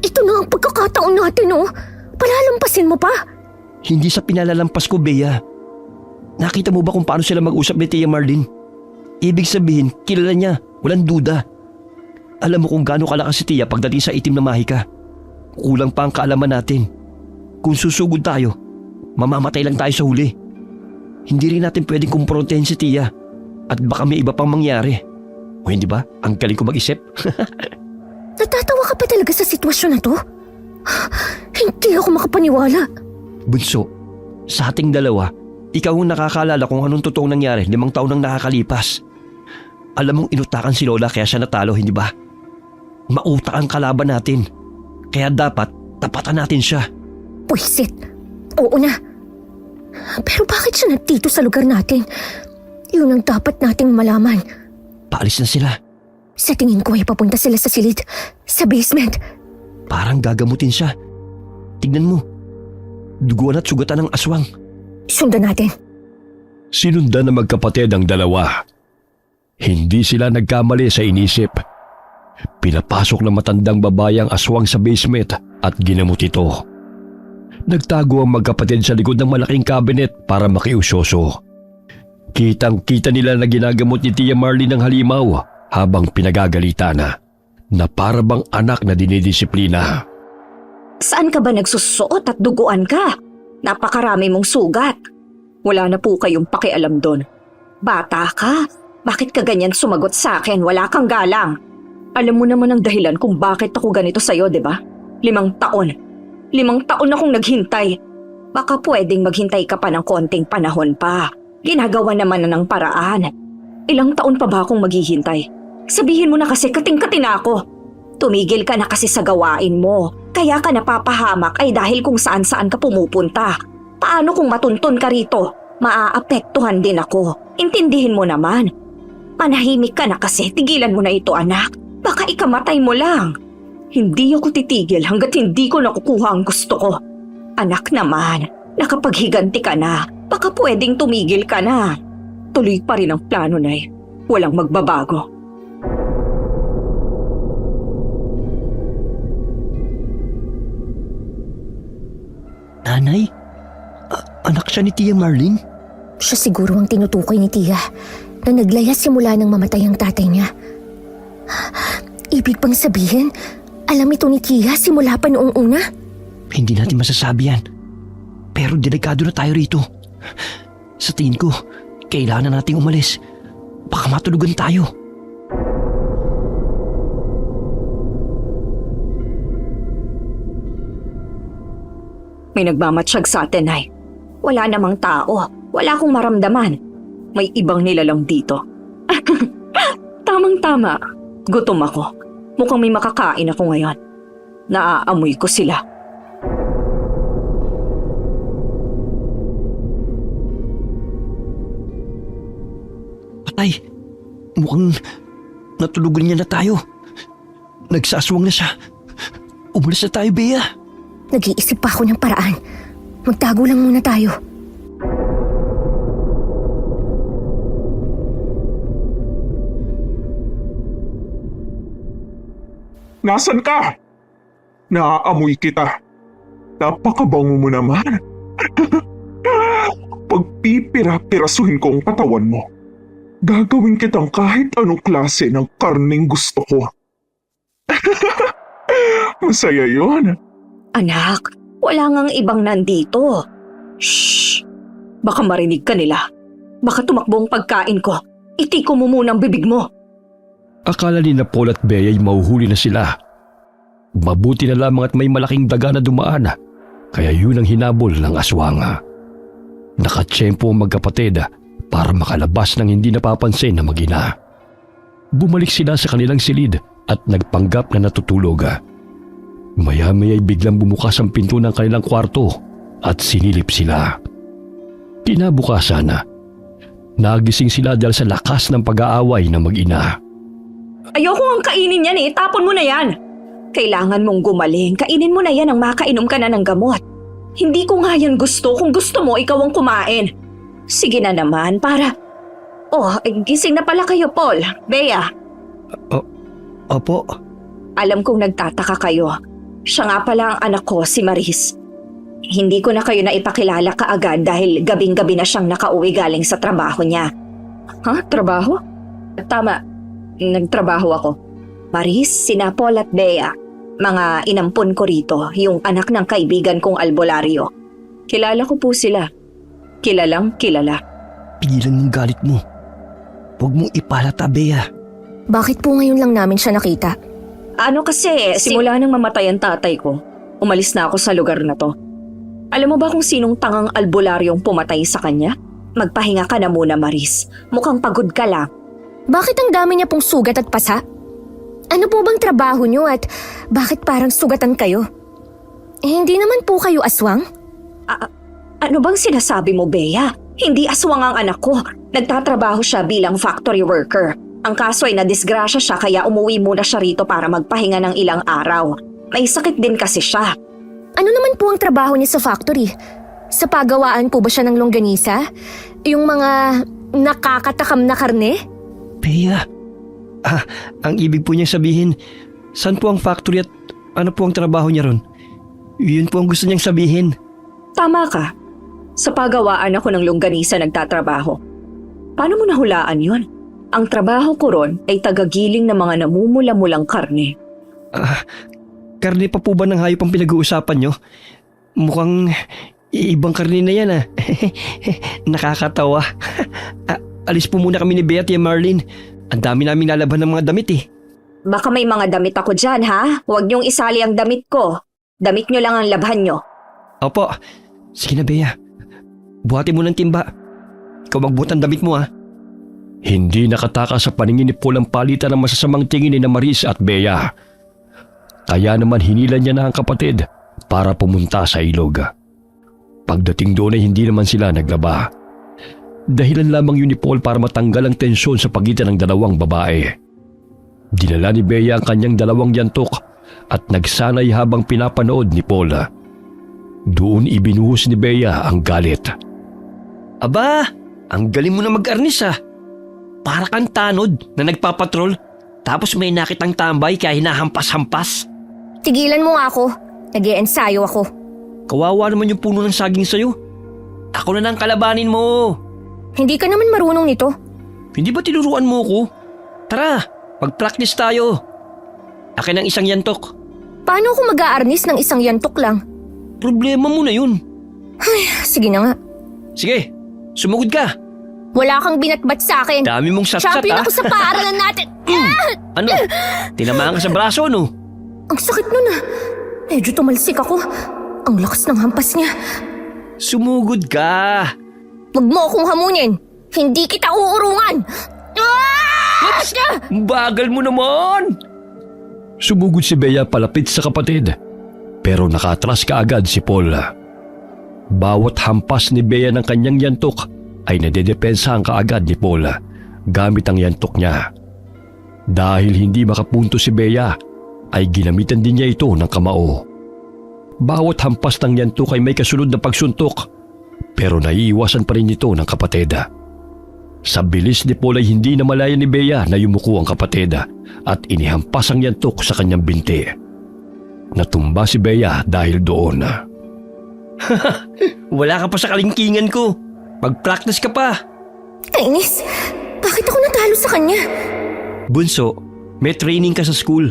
Ito na ang pagkakataon natin, oh. Palalampasin mo pa. Hindi sa pinalalampas ko, Bea. Nakita mo ba kung paano sila mag-usap ni Tia Marlene? Ibig sabihin, kilala niya. Walang duda. Alam mo kung gaano kalakas si Tia pagdating sa itim na mahika. Kulang pa ang kaalaman natin. Kung susugod tayo, mamamatay lang tayo sa huli. Hindi rin natin pwedeng kumprontahin si Tia. At baka may iba pang mangyari. O hindi ba? Ang galing ko mag-isip. Natatawa ka pa talaga sa sitwasyon na to? Hindi ako makapaniwala. Bunso, sa ating dalawa, ikaw ang nakakaalala kung anong totoong nangyari 5 taon nang nakakalipas. Alam mong inutakan si Lola kaya siya natalo, hindi ba? Mautak ang kalaban natin. Kaya dapat tapatan natin siya. Puisit. Oo na. Pero bakit siya nandito sa lugar natin? Yun ang dapat nating malaman. Paalis na sila. Sa tingin ko ay papunta sila sa silid. Sa basement. Parang gagamutin siya. Tignan mo. Duguan at sugatan ng aswang. Sundan natin. Sinundan ng magkapatid ang dalawa. Hindi sila nagkamali sa inisip. Pinapasok ng matandang babae ang aswang sa basement at ginamot ito. Nagtago ang magkapatid sa likod ng malaking cabinet para makiusyoso. Kitang-kita nila na ginagamot ni Tia Marlene ang halimaw habang pinagagalitan na para bang anak na dinidisiplina. Saan ka ba nagsusuot at duguan ka? Napakarami mong sugat. Wala na po kayong pakialam doon. Bata ka? Bakit ka ganyan sumagot sa akin? Wala kang galang. Alam mo naman ang dahilan kung bakit ako ganito sa'yo, di ba? 5 taon. 5 taon akong naghintay. Baka pwedeng maghintay ka pa ng konting panahon pa. Ginagawa naman na ng paraan. Ilang taon pa ba akong maghihintay? Sabihin mo na kasi kating-kati na ako. Tumigil ka na kasi sa gawain mo. Kaya ka napapahamak ay dahil kung saan-saan ka pumupunta. Paano kung matuntun ka rito? Maaapektuhan din ako. Intindihin mo naman. Manahimik ka na kasi. Tigilan mo na ito, anak. Baka ikamatay mo lang. Hindi ako titigil hanggat hindi ko nakukuha ang gusto ko. Anak naman, nakapaghiganti ka na. Baka pwedeng tumigil ka na. Tuloy pa rin ang plano na eh. Walang magbabago. Nanay? Anak siya ni Tia Marlene? Siya siguro ang tinutukoy ni Tia na naglaya simula nang mamatay ang tatay niya. Ibig bang sabihin, alam ito ni Tia simula pa noong una? Hindi natin masasabi yan. Pero delikado na tayo rito. Sa tingin ko, kailangan na nating umalis. Baka matulugan tayo. May nagmamatsyag sa atin, ay. Wala namang tao. Wala akong maramdaman. May ibang nilalang dito. Tamang-tama. Gutom ako. Mukhang may makakain ako ngayon. Naaamoy ko sila. Patay. Mukhang natulugan niya na tayo. Nagsaswang na siya. Umalis na tayo, Bea. Nag-iisip pa ako ng paraan. Magtago lang muna tayo. Nasaan ka? Naaamoy kita. Napakabango mo naman. Pagpipira-pirasuhin ko ang katawan mo. Gagawin kitang kahit anong klase ng karneng gusto ko. Masaya yun. Anak, wala ngang ibang nandito. Shh! Baka marinig ka nila. Baka tumakbo ang pagkain ko. Itiko mo muna ang bibig mo. Akala ni na Paul at Bea ay mahuhuli na sila. Mabuti na lamang at may malaking daga na dumaan, kaya yun ang hinabol ng aswang. Nakatsyempo ang magkapatid para makalabas ng hindi napapansin na mag-ina. Bumalik sila sa kanilang silid at nagpanggap na natutulog. Maya-maya ay biglang bumukas ang pinto ng kanilang kwarto at sinilip sila. Kinabukasan, nagising sila dahil sa lakas ng pag-aaway ng mag-ina. Ayoko ang kainin yan eh. Tapon mo na yan. Kailangan mong gumaling. Kainin mo na yan ang makainom ka na ng gamot. Hindi ko nga yan gusto. Kung gusto mo, ikaw ang kumain. Sige na naman, para... Oh, gising na pala kayo, Paul. Bea. Opo. Alam kong nagtataka kayo. Siya nga pala ang anak ko, si Maris. Hindi ko na kayo naipakilala kaagad dahil gabing-gabi na siyang nakauwi galing sa trabaho niya. Ha? Trabaho? Tama. Nagtrabaho ako. Maris, sina Paul at Bea. Mga inampon ko rito, yung anak ng kaibigan kong albularyo. Kilala ko po sila. Kilalang kilala. Pigilan yung galit mo. Huwag mong ipalata, Bea. Bakit po ngayon lang namin siya nakita? Ano kasi, simula nang mamatay ang tatay ko, umalis na ako sa lugar na to. Alam mo ba kung sinong tangang albularyong pumatay sa kanya? Magpahinga ka na muna, Maris. Mukhang pagod ka lang. Bakit ang dami niya pong sugat at pasa? Ano po bang trabaho niyo at bakit parang sugatan kayo? Hindi naman po kayo aswang? Ano bang sinasabi mo, Bea? Hindi aswang ang anak ko. Nagtatrabaho siya bilang factory worker. Ang kaso ay nadisgrasya siya kaya umuwi muna siya rito para magpahinga ng ilang araw. May sakit din kasi siya. Ano naman po ang trabaho niya sa factory? Sa pagawaan po ba siya ng longganisa? Yung mga nakakatakam na karne? Bea. Ang ibig po niya sabihin, saan po ang factory at ano po ang trabaho niya ron? Yun po ang gusto niyang sabihin. Tama ka. Sa pagawaan ako ng longganisa nagtatrabaho. Paano mo nahulaan yun? Ang trabaho ko ron ay tagagiling ng mga namumula-mulang karne. Karne pa po ba ng hayop ang pinag-uusapan niyo? Mukhang ibang karne na yan Nakakatawa. Alis po muna kami ni Bea at Marlene. Ang dami namin lalaban ng mga damit eh. Baka may mga damit ako dyan, ha? Huwag niyong isali ang damit ko. Damit niyo lang ang labhan niyo. Opo. Sige na, Bea. Buhatin mo ng timba. Ikaw magbuhat ang damit mo, ha? Hindi nakatakas sa paningin ni Paul ang palitan ng masasamang tingin ni na Maris at Bea. Kaya naman hinilan niya na ang kapatid para pumunta sa ilog. Pagdating doon ay hindi naman sila naglaba. Dahilan lamang yun ni Paul para matanggal ang tensyon sa pagitan ng dalawang babae. Dinala ni Bea ang kanyang dalawang yantok at nagsanay habang pinapanood ni Paul. Doon ibinuhos ni Bea ang galit. Aba, ang galing mo na mag-arnis Para kang tanod na nagpapatrol tapos may nakitang tambay kaya hinahampas-hampas. Tigilan mo nga ako. Nag-iensayo ako. Kawawa naman yung puno ng saging sa'yo. Ako na lang kalabanin mo. Hindi ka naman marunong nito. Hindi ba tinuruan mo ko? Tara, mag-practice tayo. Akin ang isang yantok. Paano ako mag-aarnis ng isang yantok lang? Problema mo na yun. Sige na nga. Sige, sumugod ka. Wala kang binatbat sa akin. Dami mong sat-sat Champion ako sa paaralan natin. Ano? Tinamaan ka sa braso, no? Ang sakit nun Medyo tumalsik ako. Ang lakas ng hampas niya. Sumugod ka. Huwag mo akong hamunin. Hindi kita uurungan. Bagal mo naman. Sumugod si Bea palapit sa kapatid, pero nakatras kaagad si Paul. Bawat hampas ni Bea ng kanyang yantok ay nadedepensahan kaagad ni Paul gamit ang yantok niya. Dahil hindi makapunto si Bea, ay ginamitan din niya ito ng kamao. Bawat hampas ng yantok ay may kasunod na pagsuntok, pero naiiwasan pa rin ito ng kapatid. Sa bilis ni Paul ay hindi na malaya ni Bea na yumuko ang kapatid at inihampas ang yantok sa kanyang binti. Natumba si Bea dahil doon. Wala ka pa sa kalingkingan ko. Mag-practice ka pa. Kainis! Bakit ako natalo sa kanya? Bunso, may training ka sa school.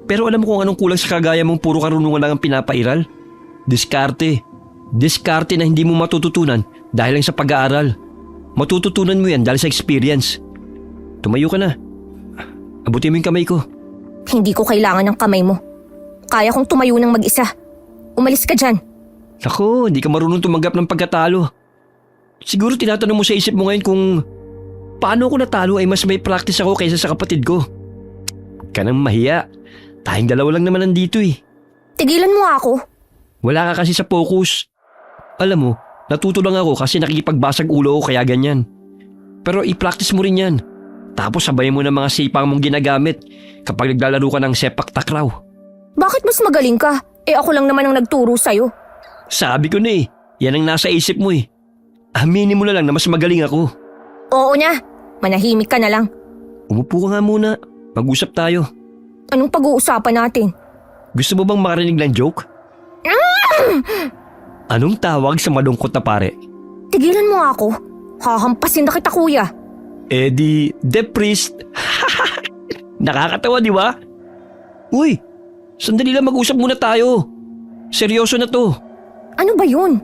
Pero alam mo kung anong kulang sa kagaya mong puro karunungan lang ang pinapairal? Diskarte. Diskarte na hindi mo matututunan dahil lang sa pag-aaral. Matututunan mo yan dahil sa experience. Tumayo ka na. Abutin mo yung kamay ko. Hindi ko kailangan ng kamay mo. Kaya kong tumayo ng mag-isa. Umalis ka dyan. Naku, hindi ka marunong tumanggap ng pagkatalo. Siguro tinatanong mo sa isip mo ngayon kung paano ako natalo ay mas may practice ako kaysa sa kapatid ko. Ka nang mahiya. Tayong dalawa lang naman nandito eh. Tigilan mo ako. Wala ka kasi sa focus. Alam mo, natuto lang ako kasi nakikipagbasag ulo ko kaya ganyan. Pero i-practice mo rin yan. Tapos sabayan mo ng mga sipang mong ginagamit kapag naglalaro ka ng sepak takraw. Bakit mas magaling ka? Ako lang naman ang nagturo sa'yo. Sabi ko na eh, yan ang nasa isip mo eh. Aminin mo na lang na mas magaling ako. Oo na. Manahimik ka na lang. Umupo ka nga muna. Mag-usap tayo. Anong pag-uusapan natin? Gusto mo bang makarinig ng joke? Anong tawag sa malungkot na pare? Tigilan mo ako. Hahampasin na kita, kuya. Eddie the Priest. Nakakatawa, di ba? Uy, sandali lang mag-usap muna tayo. Seryoso na to. Ano ba yun?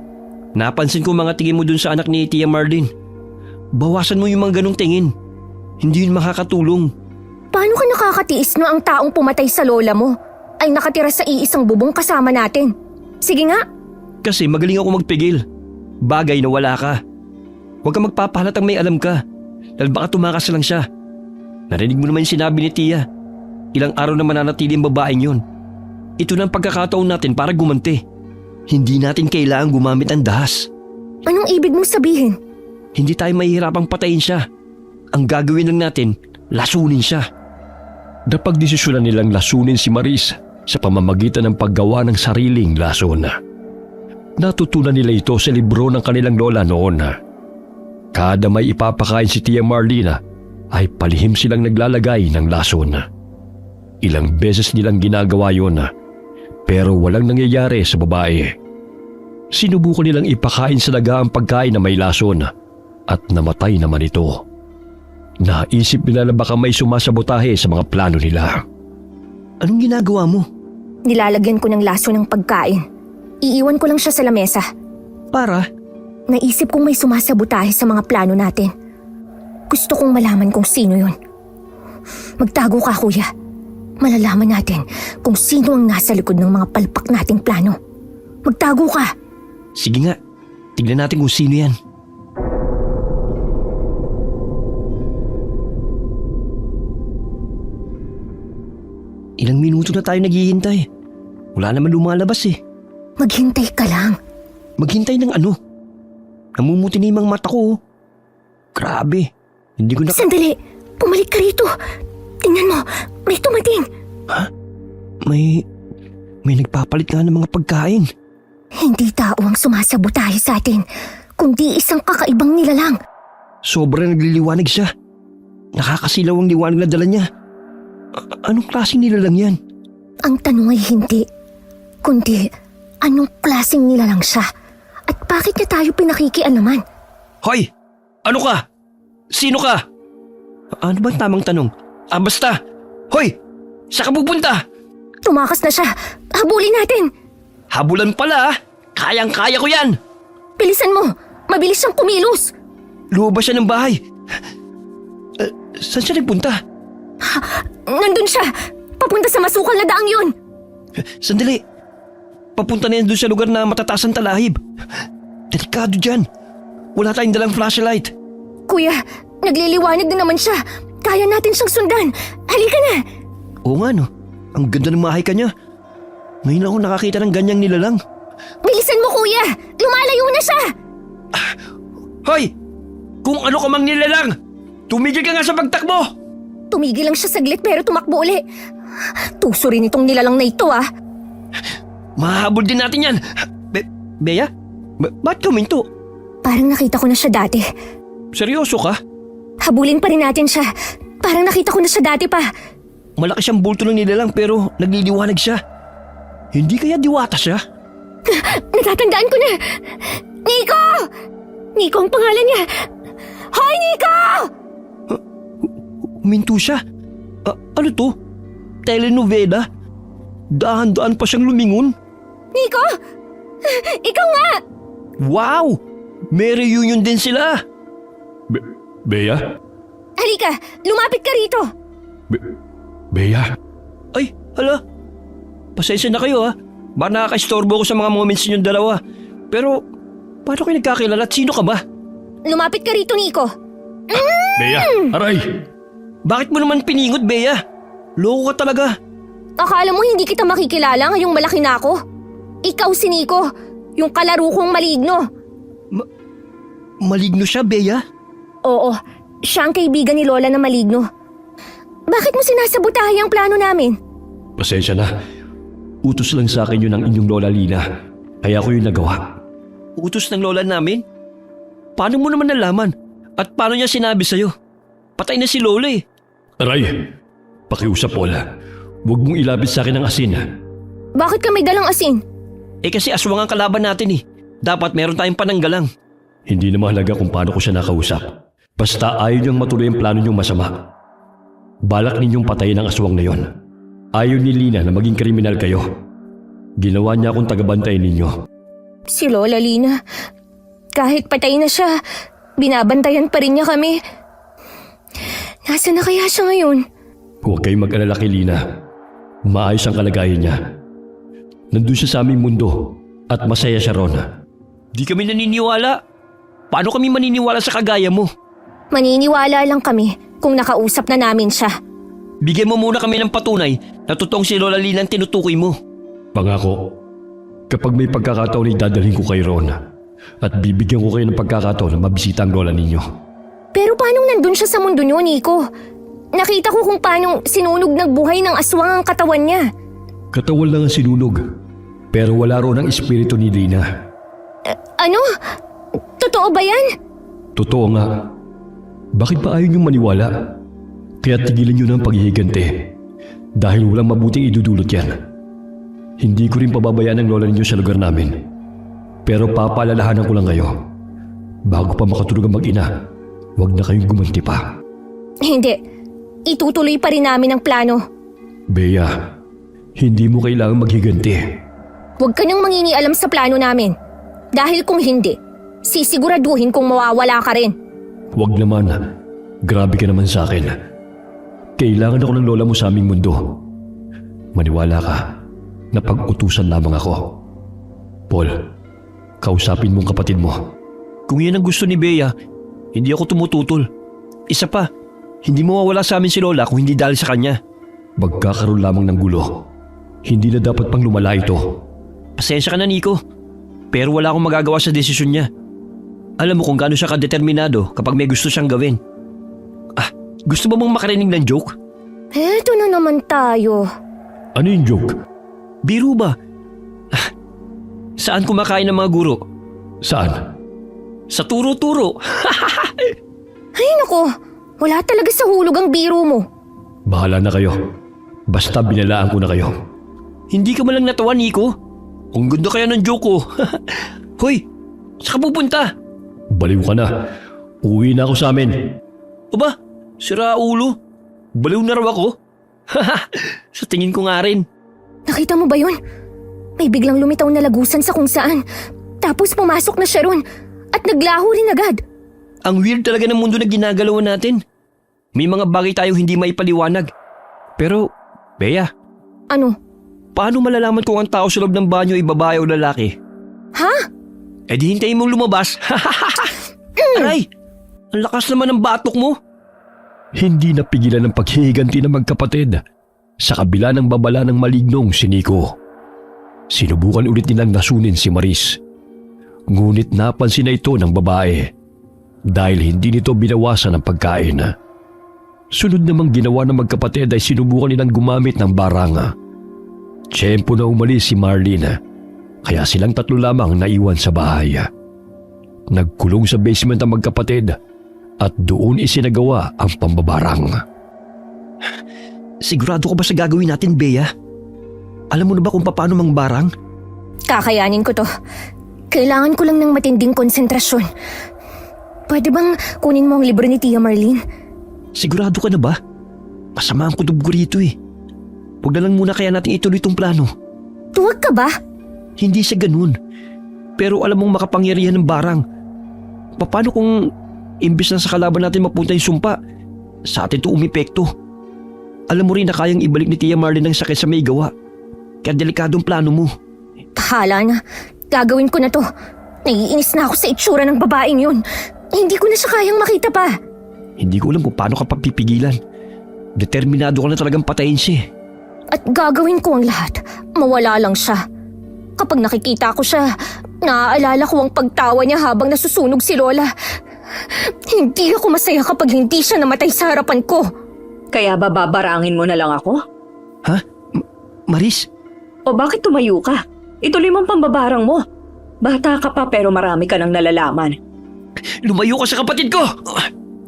Napansin ko mga tingin mo dun sa anak ni Tia Marlene. Bawasan mo yung mga ganong tingin. Hindi yun makakatulong. Paano ka nakakatiis no ang taong pumatay sa lola mo ay nakatira sa iisang bubong kasama natin? Sige nga. Kasi magaling ako magpigil. Bagay na wala ka. Huwag kang magpapahalatang may alam ka. Dahil baka tumakas lang siya. Narinig mo naman yung sinabi ni Tia. Ilang araw na mananatili ang babaeng yun. Ito na ang pagkakataon natin para gumanti. Hindi natin kailangang gumamit ang dahas. Anong ibig mong sabihin? Hindi tayo mahihirapang patayin siya. Ang gagawin lang natin, lasunin siya. Napagdesisyonan nilang lasunin si Maris sa pamamagitan ng paggawa ng sariling lason. Natutunan nila ito sa libro ng kanilang lola noon. Kada may ipapakain si Tia Marlene ay palihim silang naglalagay ng lason. Ilang beses nilang ginagawa yun pero walang nangyayari sa babae. Sinubukan nilang ipakain sa daga ang pagkain na may lason at namatay naman ito. Naisip nila na baka may sumasabotahe sa mga plano nila. Anong ginagawa mo? Nilalagyan ko ng laso ng pagkain. Iiwan ko lang siya sa lamesa. Para? Naisip kong may sumasabotahe sa mga plano natin. Gusto kong malaman kung sino yun. Magtago ka, kuya. Malalaman natin kung sino ang nasa likod ng mga palpak nating plano. Magtago ka. Sige nga, tignan natin kung sino yan. Ilang minuto na tayo naghihintay. Wala naman lumalabas eh. Maghintay ka lang. Maghintay ng ano? Namumuti na yung mga mata ko. Grabe, hindi ko na... Sandali, pumalik ka rito. Tingnan mo, may tumating. Ha? May nagpapalit nga ng mga pagkain. Hindi tao ang sumasabotahe sa atin, kundi isang kakaibang nilalang. Sobrang nagliliwanag siya. Nakakasilaw ang liwanag na dala niya. Anong klaseng nilalang yan? Ang tanong ay hindi, kundi anong klaseng nilalang siya at bakit niya tayo pinakikialaman? Hoy! Ano ka? Sino ka? Ano ba ang tamang tanong? Basta! Hoy! Saan ka pupunta? Tumakas na siya. Habulin natin. Habulan pala. Kayang-kaya ko yan. Bilisan mo. Mabilis siyang kumilos. Lumabas siya ng bahay. Saan siya nagpunta? Nandun siya. Papunta sa masukal na daang yun. Sandali. Papunta na yan doon sa lugar na matataas ang talahib. Delikado dyan. Wala tayong dalang flashlight. Kuya, nagliliwanag na naman siya. Kaya natin siyang sundan. Halika na. Oo nga no. Ang ganda ng mahika niya. Ngayon ako nakakita ng ganyang nilalang. Bilisan mo kuya! Lumalayo na siya! Hoy! Kung ano ka mang nilalang, tumigil ka nga sa pagtakbo! Tumigil lang siya saglit pero tumakbo uli. Tuso rin itong nilalang na ito ah. Mahabol din natin yan. Bea? Ba't kuminto? Parang nakita ko na siya dati. Seryoso ka? Habulin pa rin natin siya. Parang nakita ko na siya dati pa. Malaki siyang bulto ng nilalang pero nagliliwanag siya. Hindi kaya diwata siya? Natatandaan ko na. Nico! Nico ang pangalan niya. Hoy, Nico! Huminto siya. Ano to? Telenovela? Dahan-daan pa siyang lumingon? Nico! Ikaw nga! Wow! May reunion din sila! Bea? Halika, lumapit ka rito. Bea? Ay, hala. Pasensya na kayo ha. Baka nakaka-istorbo ko sa mga moments ninyong dalawa. Pero, paano kayo nagkakilala at sino ka ba? Lumapit ka rito, Nico. Bea, aray! Bakit mo naman piningot, Bea? Loko ka talaga. Akala mo hindi kita makikilala ngayong malaki na ako? Ikaw si Nico, yung kalaro kong maligno. Maligno siya, Bea? Oo, siya ang kaibigan ni Lola na maligno. Bakit mo sinasabotahe ang plano namin? Pasensya na. Utos lang sa akin yun ng inyong Lola Lina. Kaya ko yung nagawa. Utos ng lola namin? Paano mo naman nalaman? At paano niya sinabi sa'yo? Patay na si Lola eh. Aray! Pakiusap, Paul. Huwag mong ilapit sa akin ang asin. Bakit ka may dalang asin? Eh kasi aswang ang kalaban natin eh. Dapat meron tayong pananggalang. Hindi na mahalaga kung paano ko siya nakausap. Basta ayaw niyang matuloy ang plano niyong masama. Balak ninyong patayin ang aswang na yon. Ayaw ni Lina na maging kriminal kayo. Ginawa niya akong tagabantay ninyo. Si Lola Lina, kahit patay na siya, binabantayan pa rin niya kami. Nasaan na kaya siya ngayon? Huwag kayong mag-alala kay Lina. Maayos ang kalagayan niya. Nandun siya sa aming mundo at masaya siya ron. Di kami naniniwala. Paano kami maniniwala sa kagaya mo? Maniniwala lang kami kung nakausap na namin siya. Bigyan mo muna kami ng patunay na totoong si Lola Lina ang tinutukoy mo. Pangako, kapag may pagkakataon ay dadalhin ko kay Ron at bibigyan ko kayo ng pagkakataon na mabisita ang lola ninyo. Pero paano nandun siya sa mundo niyo, Nico? Nakita ko kung paano sinunog ng buhay ng aswang ang katawan niya. Katawan lang ang sinunog, pero wala ron ang espiritu ni Lina. Ano? Totoo ba yan? Totoo nga. Bakit ba ayaw niyong maniwala? Kaya tigilan niyo na ang paghihigante dahil walang mabuting idudulot yan. Hindi ko rin pababayaan ang lola ninyo sa lugar namin. Pero papaalalahanan ko lang kayo. Bago pa makatulog ang mag-ina, huwag na kayong gumanti pa. Hindi. Itutuloy pa rin namin ang plano. Bea, hindi mo kailangang maghiganti. Huwag ka nang manginialam sa plano namin. Dahil kung hindi, sisiguraduhin kung mawawala ka rin. Huwag naman. Grabe ka naman sa akin. Kailangan ako ng lola mo sa aming mundo. Maniwala ka na pag-utusan lamang ako. Paul, kausapin mong kapatid mo. Kung yan ang gusto ni Bea, hindi ako tumututol. Isa pa, hindi mawawala sa amin si Lola kung hindi dahil sa kanya. Magkakaroon lamang ng gulo. Hindi na dapat pang lumala ito. Pasensya ka na, Nico. Pero wala akong magagawa sa desisyon niya. Alam mo kung gaano siya kadeterminado kapag may gusto siyang gawin. Gusto mo bang makarinig ng joke? Eto na naman tayo. Ano yung joke? Biro ba? Saan kumakain ng mga guro? Saan? Sa turo-turo. Ay nako, wala talaga sa hulog ang biro mo. Bahala na kayo. Basta binalaan ko na kayo. Hindi ka malang natawa, Nico. Ang ganda kaya ng joke ko. Hoy, saan ka pupunta? Baliw ka na. Uwi na ako sa amin. Aba, sira ulo. Baliw na raw ako. Sa tingin ko nga rin. Nakita mo ba yun? May biglang lumitaw na lagusan sa kung saan. Tapos pumasok na siya ron at naglaho rin agad. Ang weird talaga ng mundo na ginagalawan natin. May mga bagay tayong hindi maipaliwanag. Pero, Bea, Ano? paano malalaman kung ang tao sa loob ng banyo ay babae o lalaki? Ha? Eh di hintayin mong lumabas. Aray, ang lakas naman ng batok mo. Hindi napigilan ng paghihiganti ng magkapatid. sa kabila ng babala ng malignong si Nico. Sinubukan ulit nilang nasunin si Maris. Ngunit napansin na ito ng babae dahil hindi nito binawasan ang pagkain. Sunod namang ginawa ng magkapatid ay sinubukan nilang gumamit ng baranga. Tiyempo na umalis si Marlene, kaya silang tatlo lamang naiwan sa bahay. Nagkulong sa basement ang magkapatid at doon isinagawa ang pambabarang. Sigurado ka ba sa gagawin natin, Bea? Alam mo na ba kung paano mangbarang? Kakayanin ko to. Kailangan ko lang ng matinding konsentrasyon. Pwede bang kunin mo ang libro ni Tia Marlene? Sigurado ka na ba? Masama ang kutob ko rito eh. Huwag na lang muna kaya natin ituloy itong plano. Tuwag ka ba? Hindi sa ganun. Pero alam mong makapangyarihan ng barang. Paano kung imbis na sa kalaban natin mapunta yung sumpa, sa atin ito umipekto? Alam mo rin na kayang ibalik ni Tia Marlene ang sakit sa may gawa. Kaya delikadong plano mo. Bahala na. Gagawin ko na to. Naiinis na ako sa itsura ng babaeng yun. Hindi ko na siya kayang makita pa. Hindi ko alam kung paano ka papipigilan. Determinado ka na talagang patayin siya. At gagawin ko ang lahat. Mawala lang siya. Kapag nakikita ko siya, naaalala ko ang pagtawa niya habang nasusunog si Lola. Hindi ako masaya kapag hindi siya namatay sa harapan ko. Kaya ba babarangin mo na lang ako? Ha? Maris? O bakit tumayo ka? Ituloy mo ang pambabarang mo. Bata ka pa pero marami ka nang nalalaman. Lumayo ka sa kapatid ko!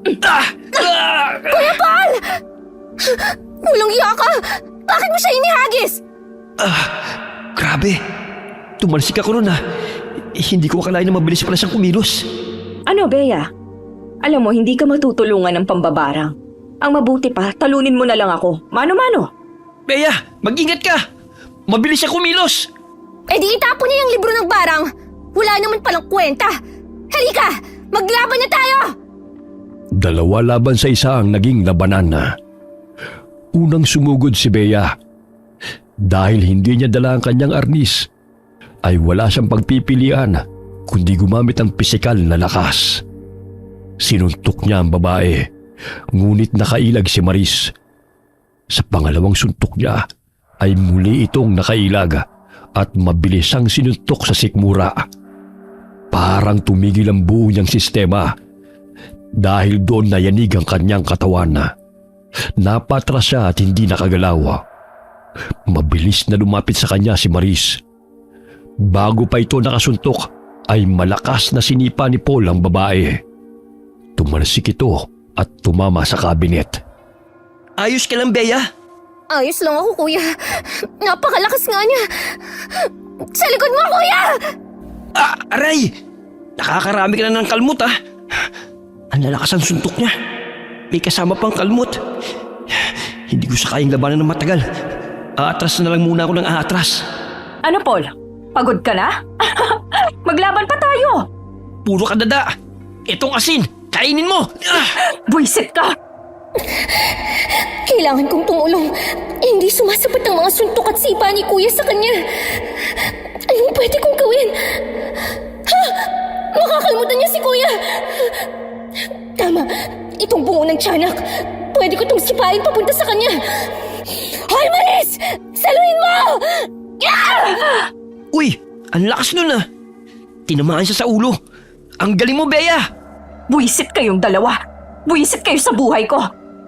Kuya Paul! Walang iya ka! Bakit mo siya inihagis? Grabe! Tumalsik ako nun Hindi ko akalain na mabilis pala siyang kumilos. Ano, Bea? Alam mo, hindi ka matutulungan ng pambabarang. Ang mabuti pa, talunin mo na lang ako. Mano-mano. Bea, mag-ingat ka! Mabilis siya kumilos! Eh di itapon niya yung libro ng barang. Wala naman palang kwenta. Halika! Maglaban na tayo! 2 laban sa isa ang naging labanan. Unang sumugod si Bea. Dahil hindi niya dala ang kanyang arnis, ay wala siyang pagpipilian kundi gumamit ng pisikal na lakas. Sinuntok niya ang babae, ngunit nakailag si Maris. Sa pangalawang suntok niya ay muli itong nakailag at mabilis ang sinuntok sa sikmura. Parang tumigil ang buo niyang sistema dahil doon nayanig ang kanyang katawan. Napatras siya at hindi nakagalaw. Mabilis na lumapit sa kanya si Maris. Bago pa ito nakasuntok ay malakas na sinipa ni Paul ang babae. Tumalsik ito at tumama sa kabinet. Ayos ka lang, Bea? Ayos lang ako, kuya. Napakalakas nga niya. Sa likod mo, kuya! Aray! Nakakarami ka na ng kalmot Ang lalakas ang suntok niya. May kasama pang kalmot. Hindi ko siya kayang labanan ng matagal. Aatras na lang muna ako ng aatras. Ano, Paul? Pagod ka na? Maglaban pa tayo! Puro ka dada! Itong asin! Kainin mo! Buisit ka! Kailangan kong tumulong. Hindi sumasapat ang mga suntok at sipa ni kuya sa kanya. Anong pwede kong gawin? Ha? Makakalimutan niya si kuya! Tama, itong bungo ng tiyanak. Pwede ko itong sipain papunta sa kanya. Hoy, Maris! Saluhin mo! Uy! Ang lakas nun Tinamaan siya sa ulo. Ang galing mo, Bea! Buisit kayong dalawa! Buisit kayo sa buhay ko!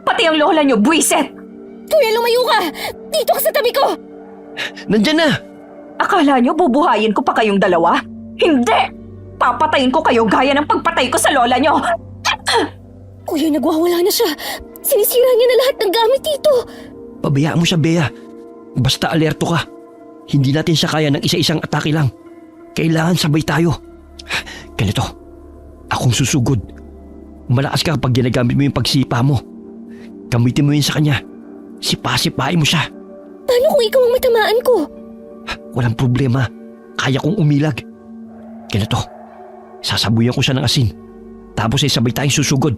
Pati ang lola niyo, buisit! Kuya, lumayo ka! Dito ka sa tabi ko! Nandyan na! Akala niyo bubuhayin ko pa kayong dalawa? Hindi! Papatayin ko kayo gaya ng pagpatay ko sa lola niyo! Kuya, nagwawala na siya. Sinisira niya na lahat ng gamit dito. Pabayaan mo siya, Bea. Basta alerto ka. Hindi natin siya kaya ng isa-isang atake lang. Kailangan sabay tayo. Ganito, akong susugod. Malakas ka kapag ginagamit mo yung pagsipa mo. Gamitin mo yun sa kanya. Sipa-sipain mo siya. Paano kung ikaw ang matamaan ko? Walang problema. Kaya kong umilag. Ganito, sasabuyan ko siya ng asin. Tapos ay sabay tayong susugod.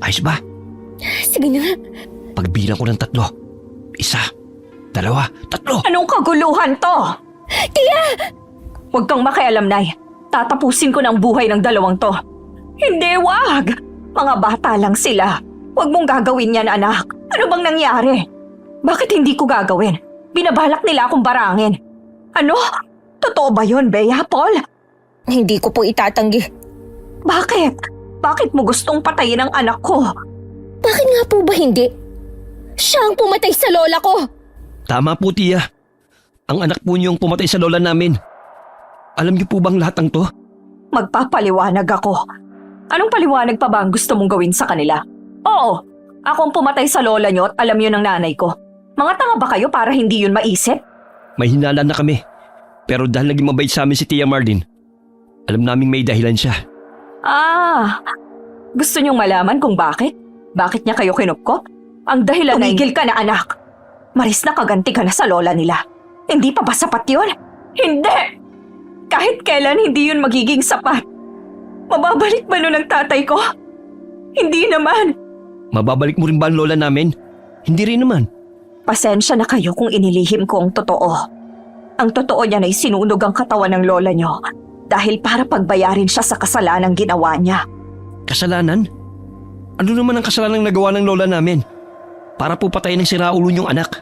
Ayos ba? Sige na. Pagbilang ko ng 3. 1, 2, 3. Anong kaguluhan to? Tia! Huwag kang makialam, Nay. Tatapusin ko ng buhay ng dalawang to. Hindi, wag! Mga bata lang sila. Huwag mong gagawin yan, anak. Ano bang nangyari? Bakit hindi ko gagawin? Binabalak nila akong barangin. Ano? Totoo ba yun, Bea, Paul? Hindi ko po itatanggi. Bakit? Bakit mo gustong patayin ang anak ko? Bakit nga po ba hindi? Siya ang pumatay sa lola ko. Tama po, tiya. Ang anak po niyong pumatay sa lola namin. Alam niyo po bang lahat ng to? Magpapaliwanag ako. Anong paliwanag pa ba ang gusto mong gawin sa kanila? Oo, ako ang pumatay sa lola niyo at alam yun ng nanay ko. Mga tanga ba kayo para hindi yun maisip? May hinala na kami. Pero dahil naging mabait sa amin si Tia Marlene, alam naming may dahilan siya. Gusto niyong malaman kung bakit? Bakit niya kayo kinupkop? Ang dahilan tumigil ka na, anak. Maris na kaganti ka na sa lola nila. Hindi pa ba sapat yun? Hindi! Kahit kailan hindi yun magiging sapat. Mababalik ba nun ang tatay ko? Hindi naman. Mababalik mo rin ba ang lola namin? Hindi rin naman. Pasensya na kayo kung inilihim ko ang totoo. Ang totoo niyan ay sinunog ang katawan ng lola niyo dahil para pagbayarin siya sa kasalanang ginawa niya. Kasalanan? Ano naman ang kasalanang nagawa ng lola namin? Para po patayin ng siraulo niyong anak.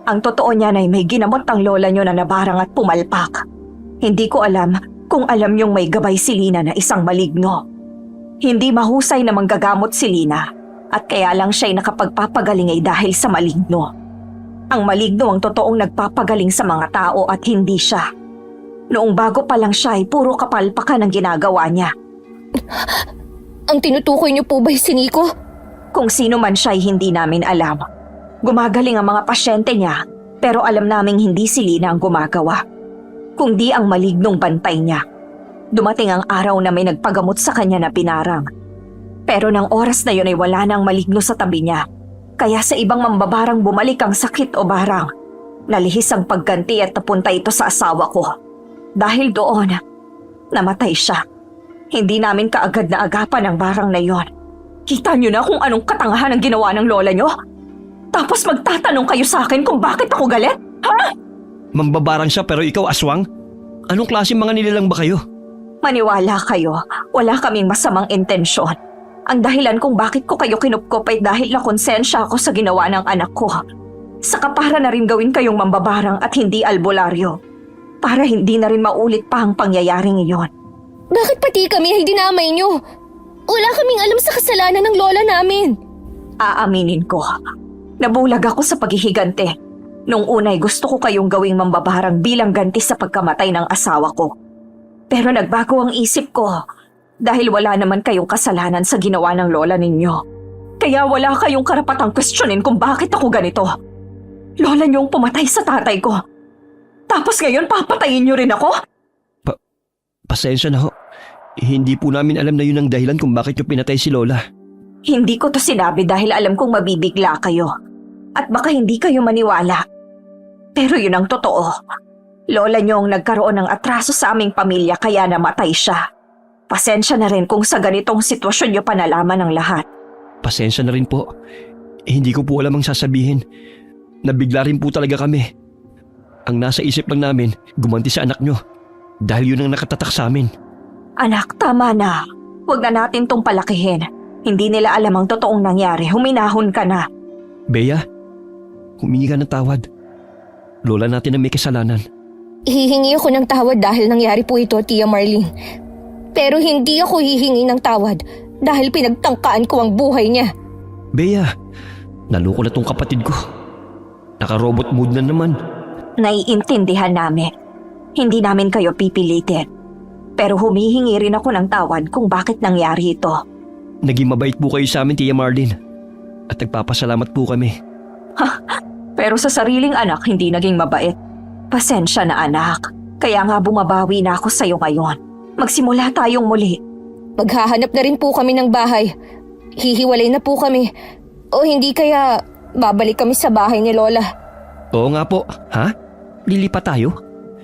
Ang totoo niyan ay may ginamot ang lola niyo na nabarang at pumalpak. Hindi ko alam kung alam niyong may gabay si Lina na isang maligno. Hindi mahusay na manggagamot si Lina at kaya lang siya'y nakapagpapagaling ay dahil sa maligno. Ang maligno ang totoong nagpapagaling sa mga tao at hindi siya. Noong bago pa lang siya ay puro kapalpakan ang ginagawa niya. Ang tinutukoy niyo po ba'y si Nico? Kung sino man siya ay hindi namin alam. Gumagaling ang mga pasyente niya pero alam naming hindi si Lina ang gumagawa. Kung di ang malignong bantay niya. Dumating ang araw na may nagpagamot sa kanya na pinarang. Pero nang oras na yun ay wala na ang maligno sa tabi niya. Kaya sa ibang mambabarang bumalik ang sakit o barang. Nalihis ang pagganti at napunta ito sa asawa ko. Dahil doon, namatay siya. Hindi namin kaagad na agapan ang barang na yon. Kita niyo na kung anong katangahan ang ginawa ng lola niyo? Tapos magtatanong kayo sa akin kung bakit ako galit? Ha? Mambabarang siya pero ikaw aswang? Anong klase mga nilalang ba kayo? Maniwala kayo, wala kaming masamang intensyon. Ang dahilan kung bakit ko kayo kinupkop ay dahil nakonsensya ako sa ginawa ng anak ko. Saka para na rin gawin kayong mambabarang at hindi albularyo. Para hindi na rin maulit pa ang pangyayaring iyon. Bakit pati kami ay dinamay niyo? Wala kaming alam sa kasalanan ng lola namin. Aaminin ko, nabulag ako sa paghihigante. Nung unay gusto ko kayong gawing mambabarang bilang ganti sa pagkamatay ng asawa ko. Pero nagbago ang isip ko dahil wala naman kayong kasalanan sa ginawa ng lola ninyo. Kaya wala kayong karapatang questionin kung bakit ako ganito. Lola niyong pumatay sa tatay ko. Tapos ngayon papatayin niyo rin ako? Pasensya na ho. Hindi po namin alam na yun ang dahilan kung bakit yung pinatay si lola. Hindi ko to sinabi dahil alam kong mabibigla kayo. At baka hindi kayo maniwala. Pero yun ang totoo. Lola niyo ang nagkaroon ng atraso sa aming pamilya kaya namatay siya. Pasensya na rin kung sa ganitong sitwasyon niyo pa nalaman ang lahat. Pasensya na rin po. Hindi ko po alam ang sasabihin. Nabigla rin po talaga kami. Ang nasa isip lang namin, gumanti sa anak nyo. Dahil yun ang nakatatak sa amin. Anak, tama na. Huwag na natin tong palakihin. Hindi nila alam ang totoong nangyari. Huminahon ka na. Bea, humingi ka ng tawad. Lola natin ang may kasalanan. Hihingi ako ng tawad dahil nangyari po ito, Tia Marlene. Pero hindi ako hihingi ng tawad dahil pinagtangkaan ko ang buhay niya. Bea, naloko na tong kapatid ko. Naka-robot mode na naman. Naiintindihan namin. Hindi namin kayo pipilitin. Pero humihingi rin ako ng tawad kung bakit nangyari ito. Naging mabait po kayo sa amin, Tia Marlene. At nagpapasalamat po kami. Pero sa sariling anak, hindi naging mabait. Pasensya na, anak. Kaya nga bumabawi na ako sa'yo ngayon. Magsimula tayong muli. Maghahanap na rin po kami ng bahay. Hihiwalay na po kami. O hindi kaya babalik kami sa bahay ni Lola. Oo nga po. Ha? Lilipat tayo?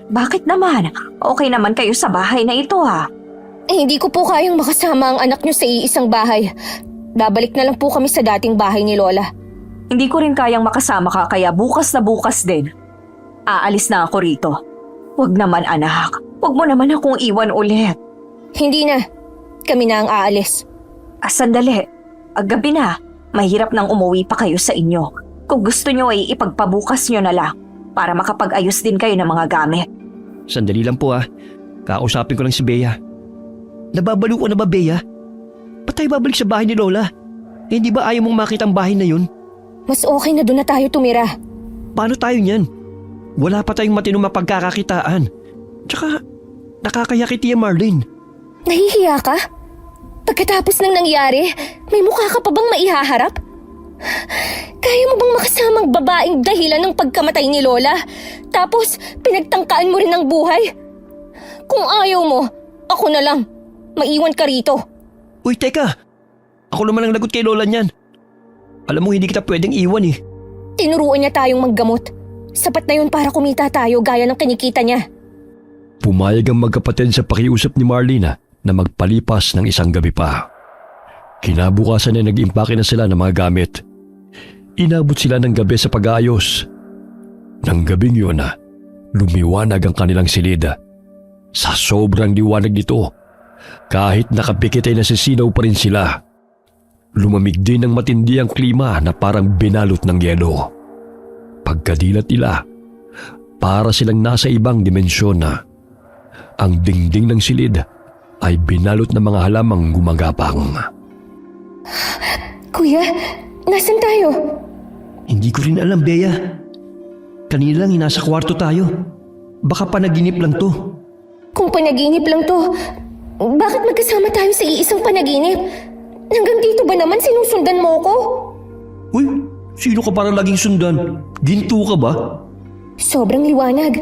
Bakit naman? Okay naman kayo sa bahay na ito, ha? Hindi ko po kayang makasama ang anak niyo sa iisang bahay. Babalik na lang po kami sa dating bahay ni Lola. Hindi ko rin kayang makasama ka kaya bukas na bukas din. Aalis na ako rito. Huwag naman, anak. Huwag mo naman akong iwan ulit. Hindi na. Kami na ang aalis. Sandali. Gabi na. Mahirap nang umuwi pa kayo sa inyo. Kung gusto nyo ay ipagpabukas nyo na lang para makapag-ayos din kayo ng mga gamit. Sandali lang po Kausapin ko lang si Bea. Nababalo ko na ba, Bea? Ba't tayo babalik sa bahay ni Lola? Hindi ba ayaw mong makita ang bahay na yun? Mas okay na doon na tayo tumira. Paano tayo niyan? Wala pa tayong matinong mapagkakakitaan. Tsaka, nakakaya kay Tia Marlene. Nahihiya ka? Pagkatapos ng nangyari, may mukha ka pa bang maihaharap? Kaya mo bang makasamang babaeng dahilan ng pagkamatay ni Lola? Tapos, pinagtangkaan mo rin ang buhay? Kung ayaw mo, ako na lang. Maiwan ka rito. Uy, teka! Ako naman ang lagot kay Lola niyan. Alam mo, hindi kita pwedeng iwan Tinuruan niya tayong maggamot. Sapat na yun para kumita tayo gaya ng kinikita niya. Pumayag ang magkapatid sa pakiusap ni Marlene na magpalipas ng isang gabi pa. Kinabukasan ay nag-impake na sila ng mga gamit. Inabot sila ng gabi sa pag-aayos. Nang gabing yun lumiwanag ang kanilang silid. Sa sobrang liwanag nito, kahit nakapikit ay nasisinaw pa rin sila. Lumamig din ng matindi ang klima na parang binalot ng yelo. Pagkadilat nila, para silang nasa ibang dimensyon na. Ang dingding ng silid ay binalot ng mga halamang gumagapang. Kuya, nasan tayo? Hindi ko rin alam, Bea. Kanina lang nasa kwarto tayo. Baka panaginip lang to. Kung panaginip lang to, bakit magkasama tayo sa iisang panaginip? Hanggang dito ba naman sinusundan mo ko? Uy, sino ka para laging sundan? Ginto ka ba? Sobrang liwanag.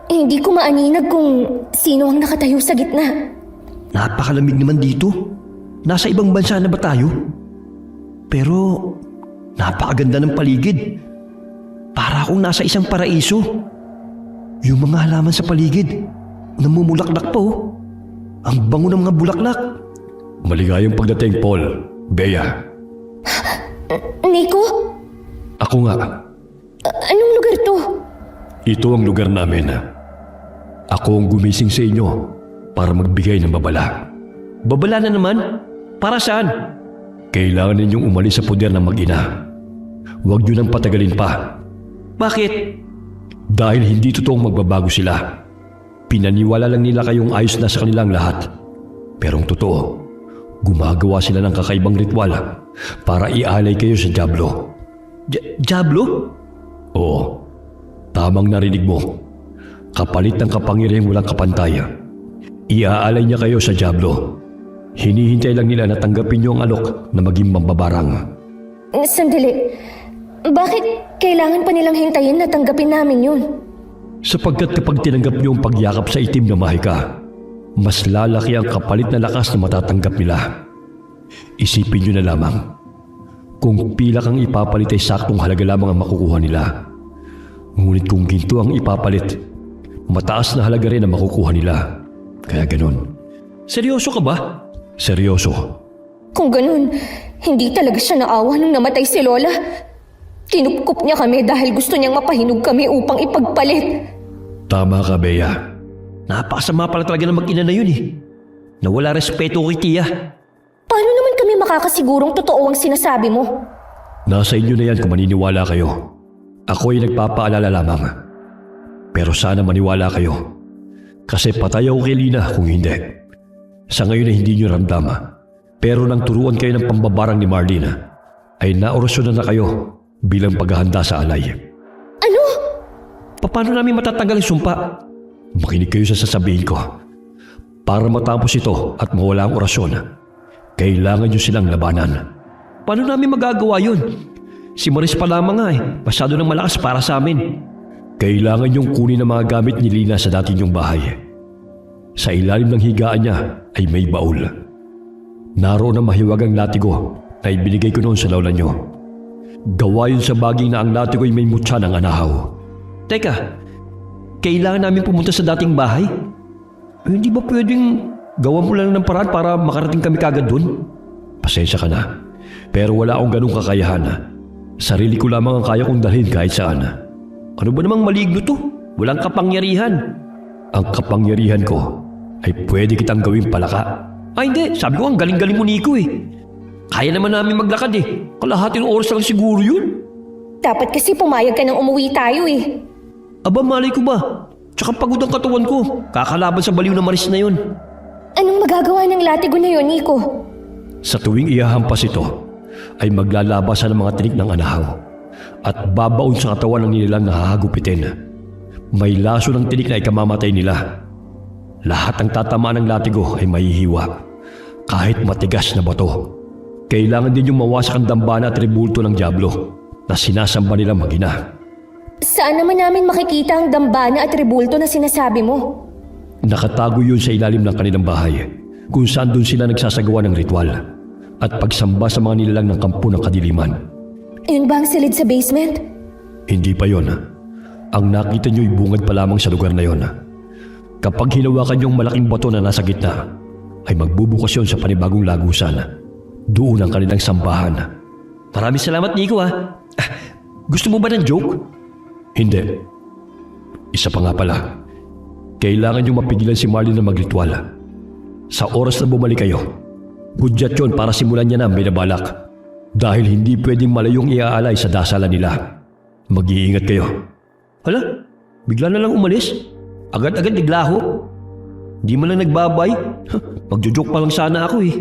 Hindi ko maaninag kung sino ang nakatayo sa gitna. Napakalamig naman dito. Nasa ibang bansa na ba tayo? Pero napakaganda ng paligid. Para akong nasa isang paraiso. Yung mga halaman sa paligid, namumulaklak pa Ang bango ng mga bulaklak. Maligayang pagdating, Paul. Bea. Nico? Ako nga. Anong lugar to? Ito ang lugar namin. Ako ang gumising sa inyo para magbigay ng babala. Babala na naman? Para saan? Kailangan ninyong umalis sa poder ng mag-ina. Huwag niyo nang patagalin pa. Bakit? Dahil hindi totoong magbabago sila. Pinaniwala lang nila kayong ayos na sa kanilang lahat. Pero ang totoo, gumagawa sila ng kakaibang ritual para ialay kayo sa Diablo. Diablo? Oo, tamang narinig mo. Kapalit ng kapangyarihang walang kapantay. Iaalay niya kayo sa Diablo. Hinihintay lang nila na tanggapin niyo ang alok na maging mambabarang. Sandali. Bakit kailangan pa nilang hintayin na tanggapin namin yun? Sapagkat kapag tinanggap niyo ang pagyakap sa itim na mahika, mas lalaki ang kapalit na lakas na matatanggap nila. Isipin niyo na lamang, kung pila kang ipapalit ay saktong halaga lamang ang makukuha nila. Ngunit kung ginto ang ipapalit, mataas na halaga rin ang makukuha nila. Kaya ganun. Seryoso ka ba? Seryoso. Kung ganun, hindi talaga siya naawa nung namatay si Lola. Kinupkup niya kami dahil gusto niyang mapahinog kami upang ipagpalit. Tama ka, Bea. Napakasama pala talaga ng mag-ina na yun Nawala respeto kay Tia. Paano naman kami makakasigurong totoo ang sinasabi mo? Nasa inyo na yan kung maniniwala kayo. Ako ay nagpapaalala lamang. Pero sana maniwala kayo. Kasi patay ako kay Lina kung hindi. Sa ngayon ay hindi nyo ramdam. Pero nang turuan kayo ng pambabarang ni Marlene, ay naorasyonan na kayo bilang paghahanda sa alay. Ano? Paano namin matatanggal ang sumpa? Makinig kayo sa sasabihin ko. Para matapos ito at mawala ang orasyon, kailangan nyo silang labanan. Paano namin magagawa yun? Si Maris pa lamang masyado nang malakas para sa amin. Kailangan nyong kunin ang mga gamit ni Lina sa dati nyong bahay. Sa ilalim ng higaan niya ay may baul. Naroon ang mahiwagang latigo na ibinigay ko noon sa lola nyo. Gawa yun sa baging na ang latigo ay may mutya ng anahaw. Teka, kailangan namin pumunta sa dating bahay? Hindi ba pwedeng gawan mo lang ng paraan para makarating kami kagad dun? Pasensya ka na, pero wala akong ganung kakayahan. Sarili ko lamang ang kaya kong dalhin kahit saan. Ano ba namang maligno to? Walang kapangyarihan. Ang kapangyarihan ko ay pwede kitang gawing palaka. Ay hindi, sabi ko ang galing-galing mo Nico Kaya naman namin maglakad Kalahati ng oras lang siguro yun. Dapat kasi pumayag ka nang umuwi tayo eh. Aba, malay ko ba? Tsaka pagod ang katawan ko. Kakalaban sa baliw na Maris na yun. Anong magagawa ng latigo na yon, Nico? Sa tuwing ihahampas ito, ay maglalabasan ng mga tinik ng anahaw at babaon sa katawan ng nilalang nahahagupitin. May laso ng tinik na ikamamatay nila. Lahat ng tatamaan ng latigo ay mahihiwa, kahit matigas na bato. Kailangan din yung mawasak ang dambana at tribulto ng Diablo na sinasamba nila mag-ina. Saan naman namin makikita ang dambana at rebulto na sinasabi mo? Nakatago yun sa ilalim ng kanilang bahay, kung saan doon sila nagsasagawa ng ritual at pagsamba sa mga nilalang ng kampo ng kadiliman. Yun ba ang silid sa basement? Hindi pa yon. Ang nakita niyo'y bungad pa lamang sa lugar na yon. Kapag hinawakan yung malaking bato na nasa gitna, ay magbubukas yon sa panibagong lagusan. Doon ang kanilang sambahan. Maraming salamat, Nico ah. Gusto mo ba ng joke? Hindi. Isa pa nga pala. Kailangan niyong mapigilan si Marlene na magritual. Sa oras na bumalik kayo, hudyat yun para simulan niya na ang binabalak. Dahil hindi pwedeng malayong iaalay sa dasalan nila. Mag-iingat kayo. Hala, bigla na lang umalis. Agad-agad naglaho. Di man lang nagbabay. Magjo-joke pa lang sana ako eh.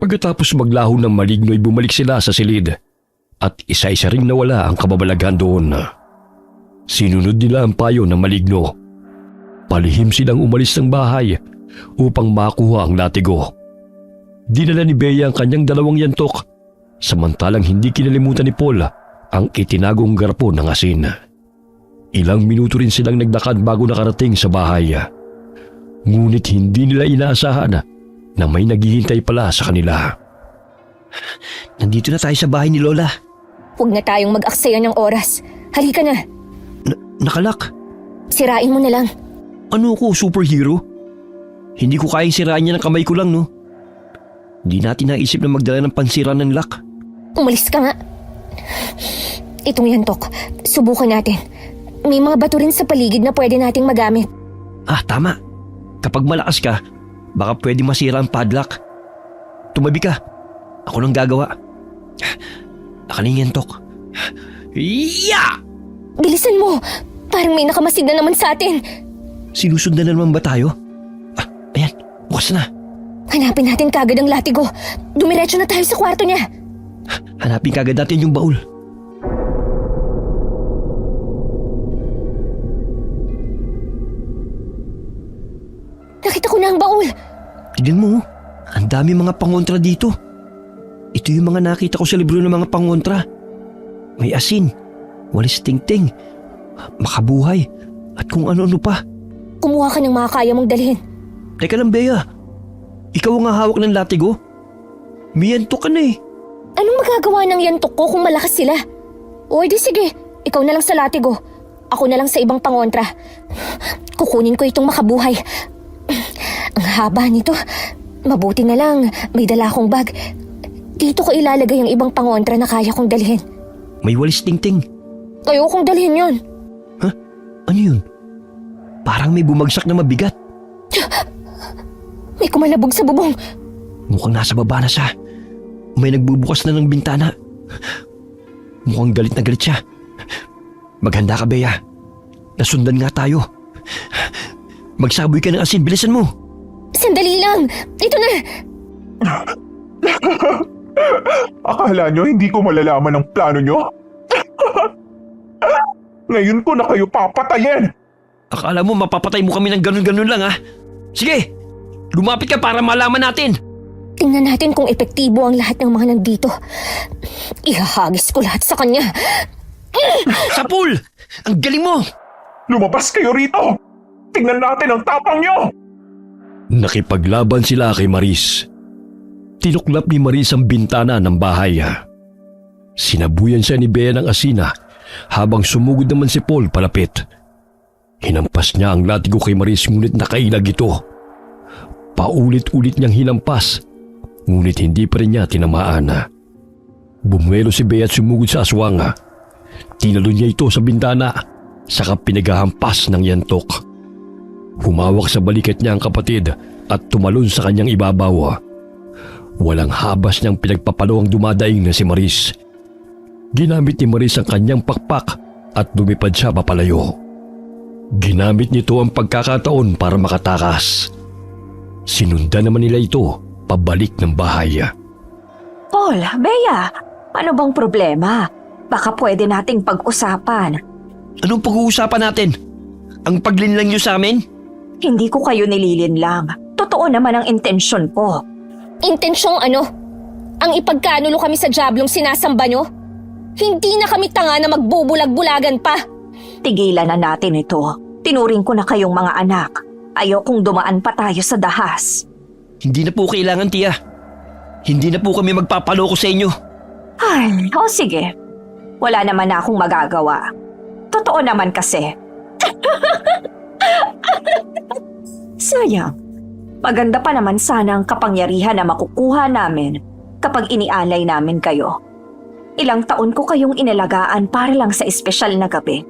Pagkatapos maglaho ng maligno ay bumalik sila sa silid. At isa-isa ring nawala ang kababalaghan doon. Sinunod nila ang payo ng maligno. Palihim silang umalis ng bahay upang makuha ang latigo. Dinala ni Bea ang kanyang 2 yantok, samantalang hindi kinalimutan ni Paul ang itinagong garpo ng asin. Ilang minuto rin silang nagdakad bago nakarating sa bahay. Ngunit hindi nila inaasahan na may naghihintay pala sa kanila. Nandito na tayo sa bahay ni Lola. Huwag na tayong mag-aksaya ng oras. Halika na. Nakalak. Sirain mo na lang. Ano ko, superhero? Hindi ko kayang sirain niya ng kamay ko lang, no? Hindi natin naisip na magdala ng pansira ng lock. Umalis ka nga. Itong yantok, subukan natin. May mga bato rin sa paligid na pwede nating magamit. Ah, tama. Kapag malakas ka, baka pwede masira ang padlock. Tumabi ka. Ako lang gagawa. Nakaling yantok. Yeah! Bilisan mo! Parang may nakamasid na naman sa atin. Sinusundan na naman ba tayo? Ah, ayan, bukas na. Hanapin natin kagad ang latigo. Dumiretso na tayo sa kwarto niya. Hanapin kagad natin yung baul. Nakita ko na ang baul. Tignan mo, ang dami mga pangontra dito. Ito yung mga nakita ko sa libro ng mga pangontra. May asin, walis tingting, makabuhay, at kung ano-ano pa. Kumuha ka ng mga kaya mong dalhin. Teka lang, Bea. Ikaw ang hawak ng latigo? Miyanto ka na eh. Anong magagawa ng yantok ko kung malakas sila? O di sige, ikaw na lang sa latigo. Ako na lang sa ibang pangontra. Kukunin ko itong makabuhay. Ang haba nito. Mabuti na lang, may dala akong bag. Dito ko ilalagay ang ibang pangontra na kaya kong dalhin. May walis tingting. Ayokong dalhin yon. Ha? Ano yun? Parang may bumagsak na mabigat. May kumalabog sa bubong. Mukhang nasa baba na siya. May nagbubukas na ng bintana. Mukhang galit na galit siya. Maghanda ka, Bea. Nasundan nga tayo. Magsaboy ka ng asin, bilisan mo. Sandali lang. Ito na. Akala nyo hindi ko malalaman ang plano nyo? Ngayon ko na kayo papatayin! Akala mo mapapatay mo kami ng ganun-ganun lang, ha? Sige, lumapit ka para malaman natin. Tingnan natin kung epektibo ang lahat ng mga nandito. Ihahagis ko lahat sa kanya. Sapul! Ang galing mo! Lumabas kayo rito! Tingnan natin ang tapang nyo! Nakipaglaban sila kay Maris. Tinuklap ni Maris ang bintana ng bahay. Sinabuyan siya ni Bea ng asina habang sumugod naman si Paul palapit. Hinampas niya ang latigo kay Maris ngunit nakailag ito. Paulit-ulit niyang hinampas ngunit hindi pa rin niya tinamaan. Bumuelo si Bea at sumugod sa aswang. Tinalo niya ito sa bintana saka pinaghahampas ng yantok. Humawak sa balikat niya ang kapatid at tumalon sa kanyang ibabaw. Walang habas niyang pinagpapalo ang dumadaing na si Maris. Ginamit ni Maris ang kanyang pakpak at lumipad siya papalayo. Ginamit nito ang pagkakataon para makatakas. Sinundan naman nila ito pabalik ng bahay. Paul, Bea, ano bang problema? Baka pwede nating pag-usapan. Anong pag-uusapan natin? Ang paglinlang niyo sa amin? Hindi ko kayo nililinlang. Totoo naman ang intensyon ko. Intensyong ano? Ang ipagkanulo kami sa diablong sinasamba nyo? Hindi na kami tanga na magbubulag-bulagan pa. Tigilan na natin ito. Tinuring ko na kayong mga anak. Ayokong dumaan pa tayo sa dahas. Hindi na po kailangan, tiya. Hindi na po kami magpapaloko sa inyo. Ay, o sige. Wala naman na akong magagawa. Totoo naman kasi. Sayang. Maganda pa naman sana ang kapangyarihan na makukuha namin kapag inialay namin kayo. Ilang taon ko kayong inalagaan para lang sa espesyal na gabi.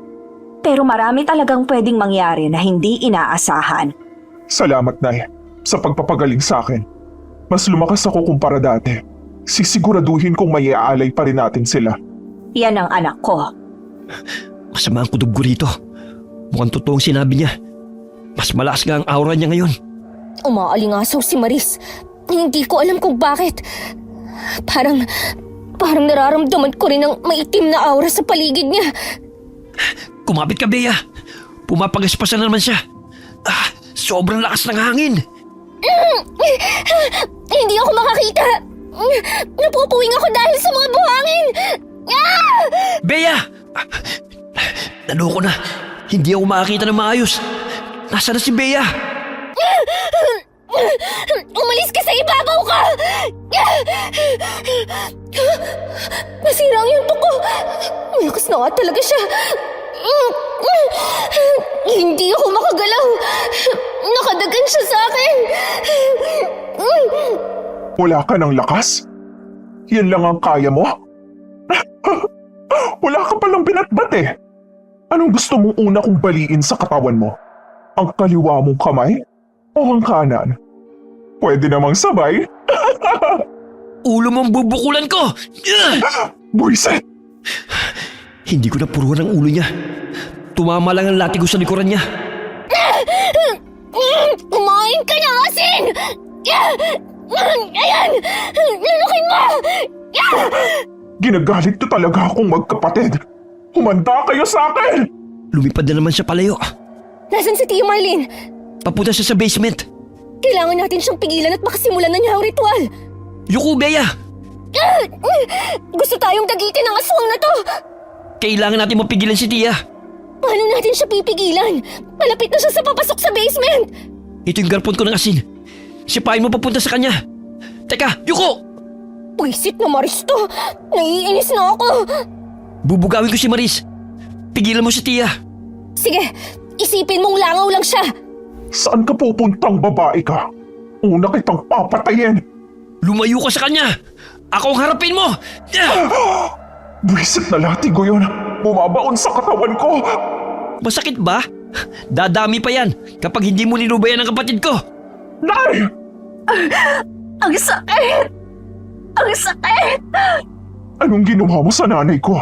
Pero marami talagang pwedeng mangyari na hindi inaasahan. Salamat, Nay, sa pagpapagaling sa akin. Mas lumakas ako kumpara dati. Sisiguraduhin kong may iaalay pa rin natin sila. Yan ang anak ko. Masama ang kutob ko rito. Mukhang totoong sinabi niya. Mas malakas nga ang aura niya ngayon. Umaalingasaw si Maris. Hindi ko alam kung bakit. Parang nararamdaman ko rin ang maitim na aura sa paligid niya. Kumapit ka, Bea. Pumapagaspasan na naman siya. Sobrang lakas ng hangin. Hindi ako makakita. Napupuwing ako dahil sa mga buhangin. Bea! Naloko na. Hindi ako makakita ng maayos. Nasaan na si Bea? Umalis ka sa ibabaw ka! Nasira ang yunto ko. Malakas na nga talaga siya. Hindi ako makagalaw. Nakadagan siya sa akin. Wala ka ng lakas? Yan lang ang kaya mo? Wala ka palang binatbat eh. Anong gusto mong una kong baliin sa katawan mo? Ang kaliwa mong kamay o ang kanan? Pwede namang sabay. Ulo mong bubukulan ko! Buisit! Hindi ko napuruan ang ulo niya. Tumama lang ang latigo sa likuran niya. Kumain ka na, asin! Ayan! Lunukin mo! Ginagalit to talaga akong magkapatid. Humanda kayo sa akin! Lumipad na naman siya palayo. Nasaan si Tia Marlene? Papunta siya sa basement. Kailangan natin siyang pigilan at makasimulan na niya ang ritual. Yuko, Bea! Gusto tayong dagitin ng aswang na to! Kailangan natin mapigilan si Tia. Paano natin siya pipigilan? Malapit na siya sa papasok sa basement! Ito yung garpon ko ng asin. Sipain mo papunta sa kanya. Teka, Yuko! Pwisit na Maris to! Naiinis na ako! Bubugawin ko si Maris. Pigilan mo si Tia. Sige, isipin mong langaw lang siya! Saan ka pupuntang babae ka? Una kitang papatayin! Lumayo ka sa kanya! Ako ang harapin mo! Buisit na latigo yun. Bumabaon sa katawan ko. Masakit ba? Dadami pa yan kapag hindi mo nilubayan ang kapatid ko. Nay! Ang sakit! Ang sakit! Anong ginawa mo sa nanay ko?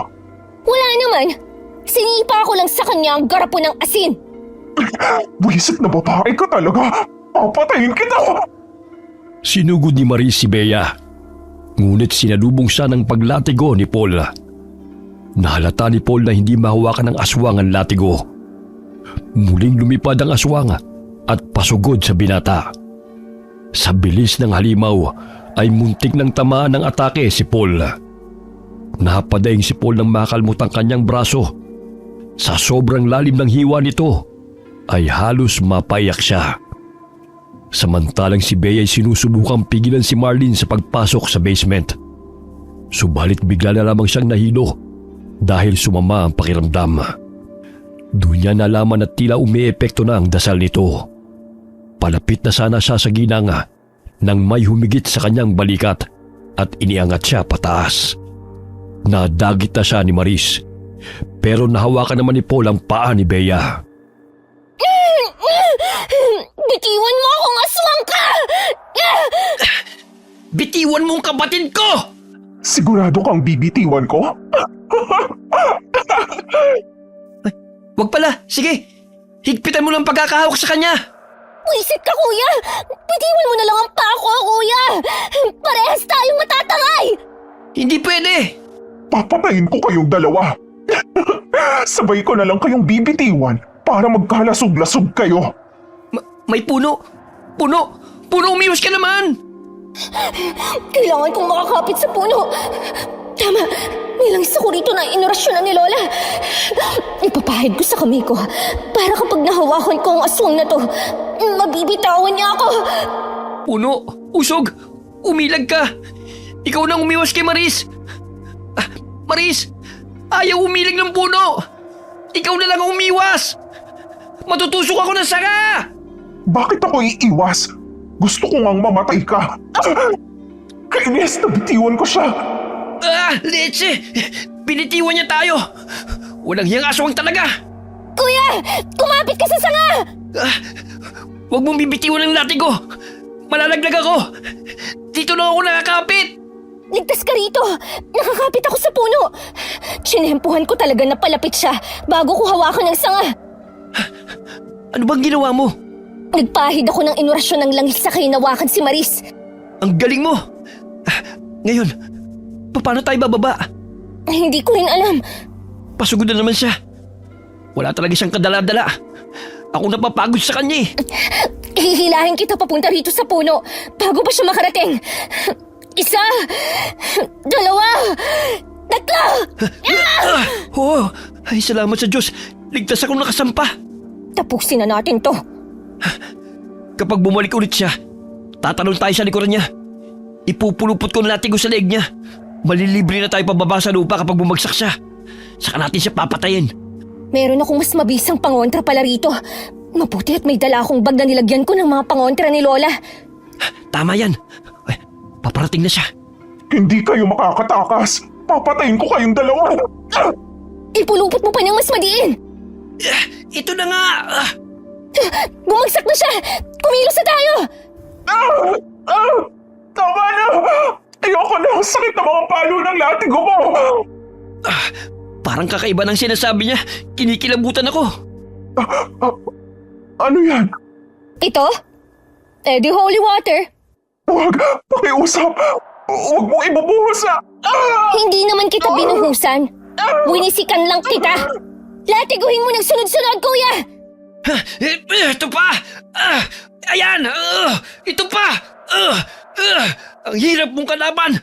Wala naman! Sinipa ko lang sa kanya ang garapon ng asin! Buisit na babae ka talaga. Papatayin kita! Sinugod ni Maris si Bea. Ngunit sinalubong siya ng paglatigo ni Paul. Nahalata ni Paul na hindi mahawakan ng aswang ang latigo. Muling lumipad ang aswang at pasugod sa binata. Sa bilis ng halimaw ay muntik ng tamaan ng atake si Paul. Napadaing si Paul nang makalmot ang kanyang braso. Sa sobrang lalim ng hiwa nito ay halos mapaiyak siya. Samantalang si Bea ay sinusubukang pigilan si Marlene sa pagpasok sa basement. Subalit bigla na lamang siyang nahilo dahil sumama ang pakiramdam. Doon niya nalaman na tila umiepekto na ang dasal nito. Palapit na sana siya sa ginanga nang may humigit sa kanyang balikat at iniangat siya pataas. Nadagit na siya ni Maris, pero nahawakan naman ni Paul ang paa ni Bea. Bitiwan mo akong aswang ka! Bitiwan mo ang kapatid ko! Sigurado kang bibitiwan ko? Wag pala, sige. Higpitan mo lang pagkakahawak sa kanya. Wisit ka, kuya! Bitiwan mo na lang ang pako, kuya! Parehas tayong matatangay! Hindi pwede. Papatayin ko kayong dalawa. Sabay ko na lang kayong bibitiwan para magkalasog-lasog kayo. May puno. Puno! Puno, umiwas ka naman! Kailangan kong makakapit sa puno. Tama, may langis ako rito na inorasyon ni Lola. Ipapahid ko sa kamay ko para kapag nahawakan ko ang aswang na to, mabibitawan niya ako. Puno! Usog! Umilag ka! Ikaw nang umiwas kay Maris! Maris! Ayaw umilag ng puno! Ikaw na lang ang umiwas! Matutusok ako ng sanga! Bakit ako iiwas? Gusto ko ngang mamatay ka. Kainis na bitiwan ko siya. Leche! Binitiwan niya tayo! Walang hiyang aswang talaga! Kuya, kumapit ka sa sanga! Huwag mong bibitiwan ng latigo! Malalaglag ako! Dito lang ako nakakapit! Ligtas ka rito! Nakakapit ako sa puno! Sinempuhan ko talaga na palapit siya bago ko hawakan ang sanga. Ano bang ginawa mo? Nagpahid ako ng inorasyon ng langis sa hinawakan si Maris. Ang galing mo! Ngayon, paano tayo bababa? Hindi ko rin alam. Pasugod na naman siya. Wala talaga siyang kadala-dala. Ako napapagod sa kanya eh. Hihilahin kita papunta rito sa puno bago pa siya makarating. 1, 2, 3! Oh, ay salamat sa Diyos. Ligtas akong nakasampa. Tapusin na natin to. Kapag bumalik ulit siya, tatalon tayo sa likuran niya. Ipupulupot ko na latigo sa leeg niya. Malilibre na tayo pababa sa lupa kapag bumagsak siya. Saka natin siya papatayin. Meron akong mas mabisang pangontra pala rito. Mabuti at may dala akong bag na nilagyan ko ng mga pangontra ni Lola. Tama yan. Ay, paparating na siya. Hindi kayo makakatakas. Papatayin ko kayong dalawa. Ipulupot mo pa niyang mas madiin. Ito na nga. Bumagsak na siya! Kumilos na tayo! Tama na! Ayoko na! Sakit na mga palo ng latigo mo! Parang kakaiba ng sinasabi niya. Kinikilabutan ako. Ano yan? Ito? Di holy water. Huwag! Pakiusap! Huwag mo ibubuhos sa... Hindi naman kita binuhusan. Winisikan lang kita. Latiguhin mo ng sunod-sunod, kuya! Ito pa! Ayan! Ito pa! Ang hirap mong kalaban!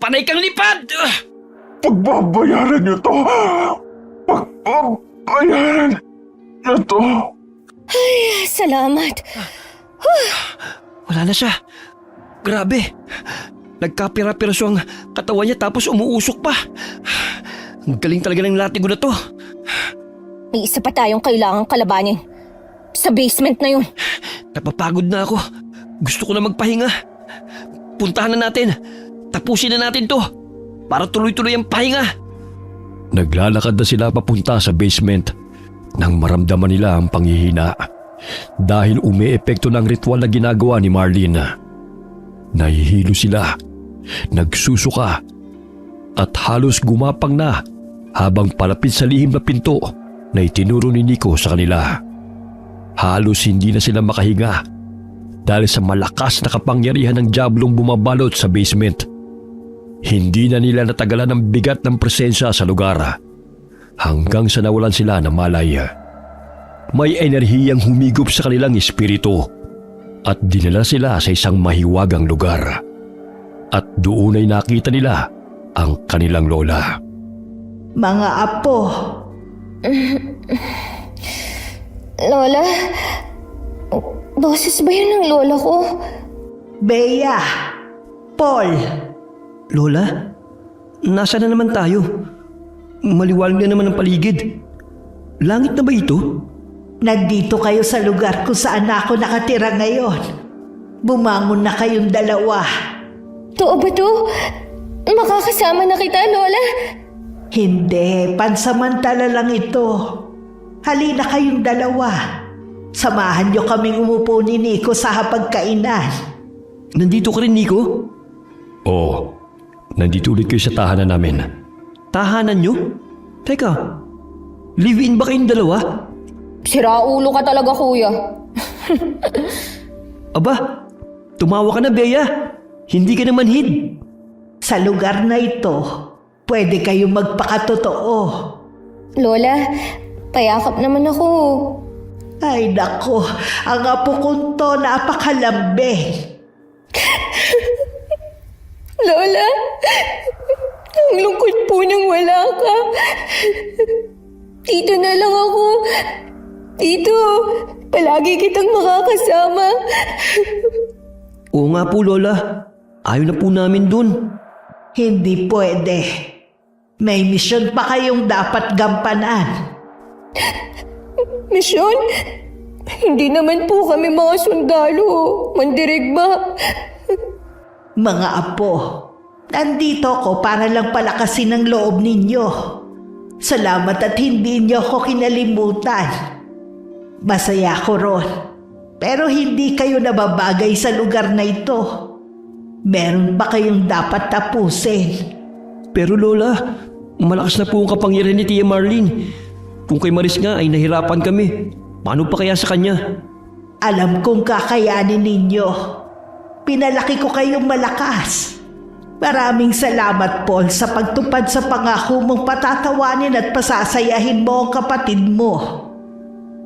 Panay kang lipad! Pagbabayaran niyo to! Pagbabayaran niyo to! Salamat. Wala na siya. Grabe. Nagkapira-piraso ang katawan niya tapos umuusok pa. Ang galing talaga ng latigo na to. May isa pa tayong kailangang kalabanin. Sa basement na yun. Napapagod na ako. Gusto ko na magpahinga. Puntahan na natin. Tapusin na natin to. Para tuloy-tuloy ang pahinga. Naglalakad na sila papunta sa basement nang maramdaman nila ang panghihina dahil umeepekto ng ritual na ginagawa ni Marlene. Nahihilo sila, nagsusuka at halos gumapang na habang palapit sa lihim na pinto na itinuro ni Nico sa kanila. Halos hindi na sila makahinga dahil sa malakas na kapangyarihan ng diablong bumabalot sa basement. Hindi na nila natagalan ang bigat ng presensya sa lugar hanggang sa nawalan sila ng malay. May enerhiyang humigop sa kanilang espiritu at dinala sila sa isang mahiwagang lugar. At doon ay nakita nila ang kanilang lola. Mga apo, Lola? Boses ba yun ng lola ko? Bea, Paul, Lola, nasa na naman tayo? Maliwanag na naman ang paligid. Langit na ba ito? nandito kayo sa lugar kung saan ako nakatira ngayon. Bumangon na kayong dalawa. Totoo ba to? Makakasama na kita, Lola? Hindi, pansamantala lang ito. Halina kayong dalawa. Samahan niyo kaming umupo ni Nico sa hapagkainan. Nandito ka rin, Nico? Oo, Nandito ulit kayo sa tahanan namin. Tahanan nyo? Teka, live-in ba kayong dalawa? Siraulo ka talaga, kuya. Aba, tumawa ka na, Bea. Hindi ka naman hid. Sa lugar na ito, pwede kayong magpakatotoo. Lola, payakap naman ako. Ay nako, ang apo kong to napakalambing. Lola, ang lungkot po nang wala ka. Dito na lang ako. Dito, palagi kitang makakasama. Oo nga po, Lola. Ayaw na po namin dun. Hindi pwede. May misyon pa kayong dapat gampanan. Misyon? Hindi naman po kami mga sundalo. Mandirigma. Mga apo, nandito ako para lang palakasin ang loob ninyo. Salamat at hindi niyo ako kinalimutan. Masaya ko ron. Pero hindi kayo nababagay sa lugar na ito. Meron ba kayong dapat tapusin? Pero Lola, malakas na po ang kapangyarihan ni Tia Marlene. Kung kay Maris nga ay nahirapan kami. Paano pa kaya sa kanya? Alam kong kakayanin ninyo. Pinalaki ko kayong malakas. Maraming salamat, Paul, sa pagtupad sa pangako mong patatawanin at pasasayahin mo ang kapatid mo.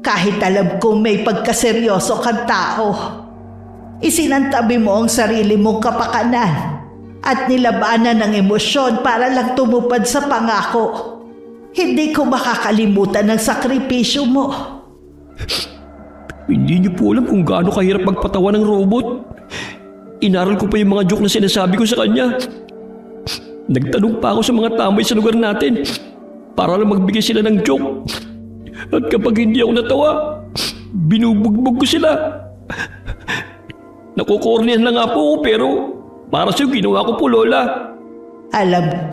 Kahit alam kong may pagkaseryoso kang tao, isinantabi mo ang sarili mong kapakanan at nilabanan ng emosyon para lang tumupad sa pangako. Hindi ko makakalimutan ang sakripisyo mo. Hindi niyo po alam kung gaano kahirap magpatawa ng robot. Inaral ko pa yung mga joke na sinasabi ko sa kanya. Nagtanong pa ako sa mga tambay sa lugar natin para lang magbigay sila ng joke. At kapag hindi ako natawa, binubugbog ko sila. Nakukornihan na nga po ako pero para sa'yo ginawa ko po, Lola. Alam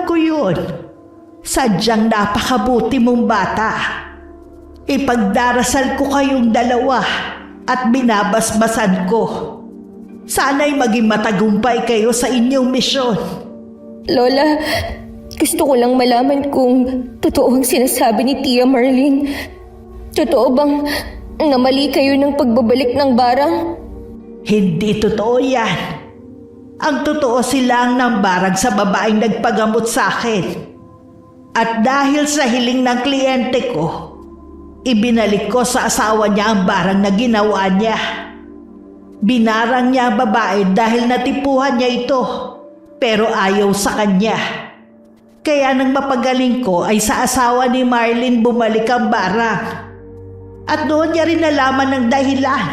ko yun. Sadyang napakabuti mong bata. Ipagdarasal ko kayong dalawa at binabasbasan ko. Sana'y maging matagumpay kayo sa inyong misyon. Lola, gusto ko lang malaman kung totoo ang sinasabi ni Tia Marlene. Totoo bang namali kayo ng pagbabalik ng barang? Hindi totoo yan. Ang totoo sila ang nambarag sa babaeng nagpagamot sa akin. At dahil sa hiling ng kliyente ko, ibinalik ko sa asawa niya ang barang na ginawa niya. Binarang niya ang babae dahil natipuhan niya ito, pero ayaw sa kanya. Kaya nang mapagaling ko ay sa asawa ni Marlene bumalik ang barang. At doon niya rin nalaman ng dahilan.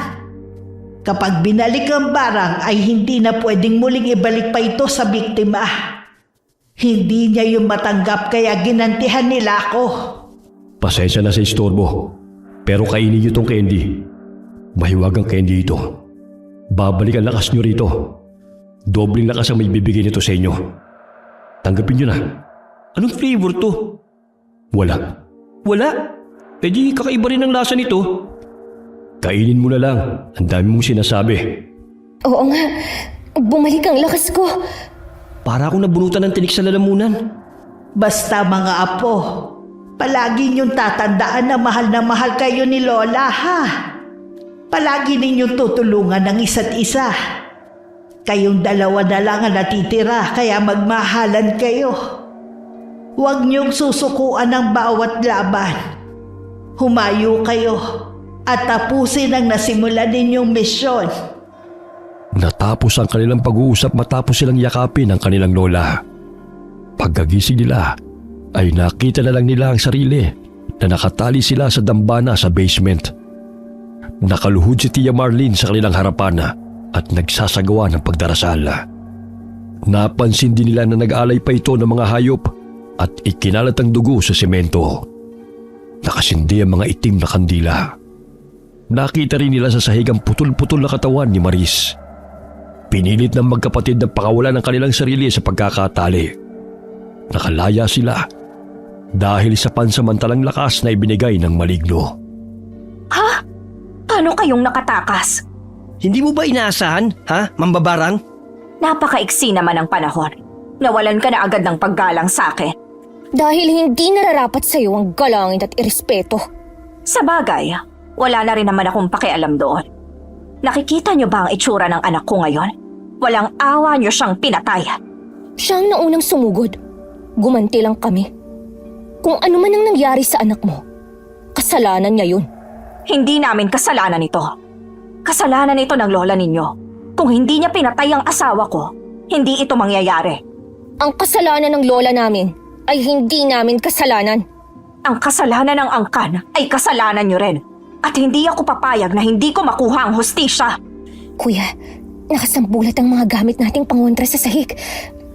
Kapag binalik ang barang ay hindi na pwedeng muling ibalik pa ito sa biktima. Hindi niya yung matanggap kaya ginantihan nila ako. Pasensya na sa istorbo. Pero kainin niyo tong candy. Mahiwagang candy ito. Babalik ang lakas niyo rito. Dobling lakas ang may bibigay nito sa inyo. Tanggapin niyo na. Anong flavor to? Wala. Wala? Eh di kakaiba rin ang lasa nito. Kainin mo na lang. Ang dami mong sinasabi. Oo nga, bumalik ang lakas ko. Para akong nabunutan ng tinik sa lalamunan. Basta mga apo, palagi niyong tatandaan na mahal kayo ni Lola, ha? Palagi ninyong tutulungan ng isa't isa. Kayong dalawa na lang ang natitira kaya magmahalan kayo. Huwag niyong susukuan ang bawat laban. Humayo kayo at tapusin ang nasimulan ninyong misyon. Natapos ang kanilang pag-uusap matapos silang yakapin ang kanilang lola. Pagkagising nila, ay nakita na lang nila ang sarili na nakatali sila sa dambana sa basement. Nakaluhod si Tia Marlene sa kanilang harapan at nagsasagawa ng pagdarasal. Napansin din nila na nag-alay pa ito ng mga hayop at ikinalat ang dugo sa semento. Nakasindi ang mga itim na kandila. Nakita rin nila sa sahig ang putol-putol na katawan ni Maris. Pinilit ng magkapatid na pakawalan ng kanilang sarili sa pagkakatali. Nakalaya sila dahil sa pansamantalang lakas na ibinigay ng maligno. Ha? Paano kayong nakatakas? Hindi mo ba inaasahan, ha, mambabarang? Napakaiksi naman ang panahon. Nawalan ka na agad ng paggalang sa akin. Dahil hindi nararapat sa'yo ang galangin at irespeto. Sa bagay, wala na rin naman akong pakialam doon. Nakikita niyo ba ang itsura ng anak ko ngayon? Walang awa niyo siyang pinatay. Siya ang naunang sumugod. Gumanti lang kami. Kung ano man ang nangyari sa anak mo, kasalanan niya yun. Hindi namin kasalanan ito. Kasalanan ito ng lola ninyo. Kung hindi niya pinatay ang asawa ko, hindi ito mangyayari. Ang kasalanan ng lola namin ay hindi namin kasalanan. Ang kasalanan ng angkan ay kasalanan niyo rin. At hindi ako papayag na hindi ko makuha ang hustisya. Kuya, nakasambulat ang mga gamit nating pangontra sa sahig.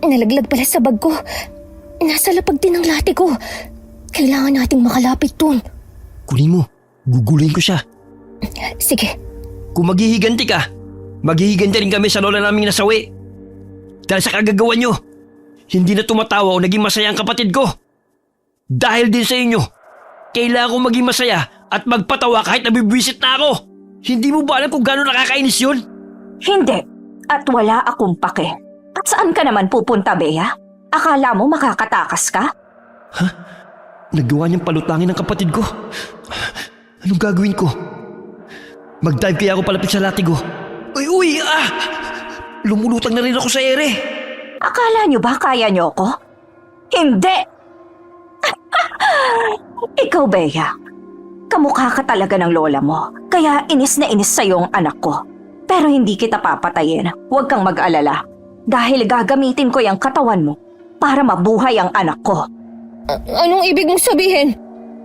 Nalaglag pala sa bag ko. Nasa lapag din ang lati ko. Kailangan nating makalapit dun. Kunin mo. Guguluhin ko siya. Sige. Kung maghihiganti ka, maghihiganti rin kami sa lola naming nasawi. Dahil sa kagagawa nyo, hindi na tumatawa o naging masaya ang kapatid ko. Dahil din sa inyo, kailangan kong maging masaya at magpatawa kahit nabibwisit na ako. Hindi mo ba alam kung gano'n nakakainis yun? Hindi. At wala akong pake. At saan ka naman pupunta, Bea? Akala mo makakatakas ka? Nagawa niyang palutangin ng kapatid ko. Anong gagawin ko? Mag-dive kaya ako palapit sa latigo. Uy! Lumulutang na rin ako sa ere. Akala niyo ba kaya niyo ako? Hindi! Ikaw, Bea. Kamukha ka talaga ng lola mo. Kaya inis na inis sa'yo ang anak ko. Pero hindi kita papatayin. Huwag kang mag-alala. Dahil gagamitin ko yung katawan mo para mabuhay ang anak ko. Anong ibig mong sabihin?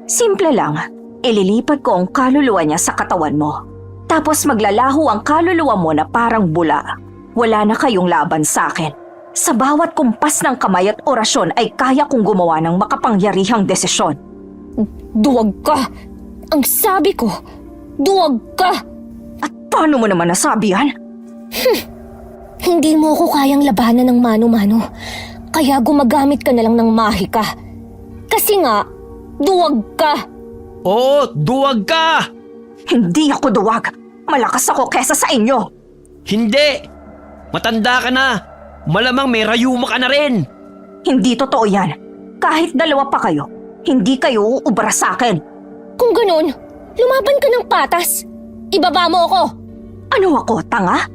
Simple lang. Ililipat ko ang kaluluwa niya sa katawan mo. Tapos maglalaho ang kaluluwa mo na parang bula. Wala na kayong laban sa akin. Sa bawat kumpas ng kamay at orasyon ay kaya kong gumawa ng makapangyarihang desisyon. Duwag ka! Ang sabi ko, duwag ka! At paano mo naman nasabi yan? Hindi mo ako kayang labanan ng mano-mano. Kaya gumagamit ka na lang ng mahika. Kasi nga, duwag ka! Oo, duwag ka! Hindi ako duwag. Malakas ako kesa sa inyo. Hindi! Matanda ka na! Malamang may rayuma ka na rin! Hindi totoo yan. Kahit dalawa pa kayo, hindi kayo uubra sa akin. Kung ganun, lumaban ka ng patas. Ibaba mo ako. Ano ako, tanga?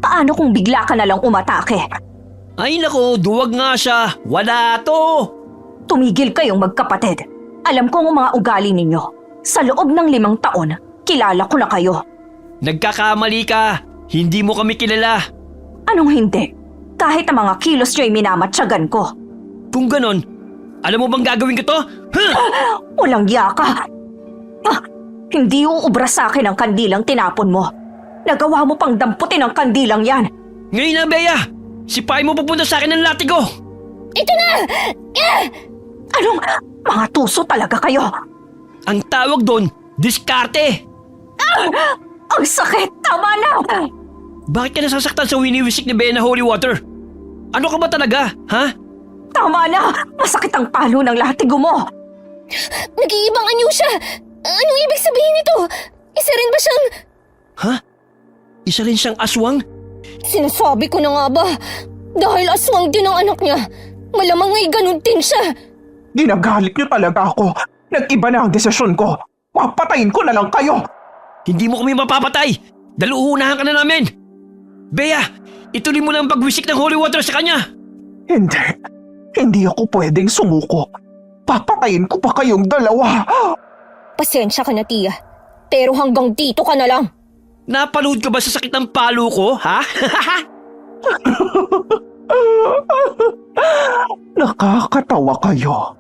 Paano kung bigla ka na lang umatake? Ay nako, duwag nga siya! Wala to! Tumigil kayong magkapatid. Alam ko ang mga ugali ninyo. Sa loob ng 5 taon, kilala ko na kayo. Nagkakamali ka! Hindi mo kami kilala! Anong hindi? Kahit ang mga kilos nyo'y minamatsyagan ko. Kung ganon, alam mo bang gagawin ko to? Walang yaka. Hindi uubra sa akin ang kandilang tinapon mo. Nagawa mo pang damputin ang kandilang yan. Ngayon na, Bea! Sipain mo pupunta sa akin ng latigo! Ito na! Anong mga tuso talaga kayo? Ang tawag doon, diskarte! Ang sakit! Tama na! Bakit ka nasasaktan sa winiwisik ni Bea na holy water? Ano ka ba talaga, ha? Tama na! Masakit ang palo ng latigo mo! Nag-iibang anyo siya! Anong ibig sabihin nito? Isa rin ba siyang... Ha? Isa rin siyang aswang? Sinasabi ko na nga ba? Dahil aswang din ang anak niya. Malamang ay ganun din siya. Ginagalit niyo talaga ako. Nag-iba na ang desisyon ko. Papatayin ko na lang kayo. Hindi mo kami mapapatay! Daluunahan ka na namin! Bea, ituloy mo lang ang pagwisik ng holy water sa kanya! Hindi. Hindi ako pwedeng sumuko. Papatayin ko pa kayong dalawa. Pasensya ka na, Tia. Pero hanggang dito ka na lang. Napalood ka ba sa sakit ng palo ko, ha? Nakakatawa kayo.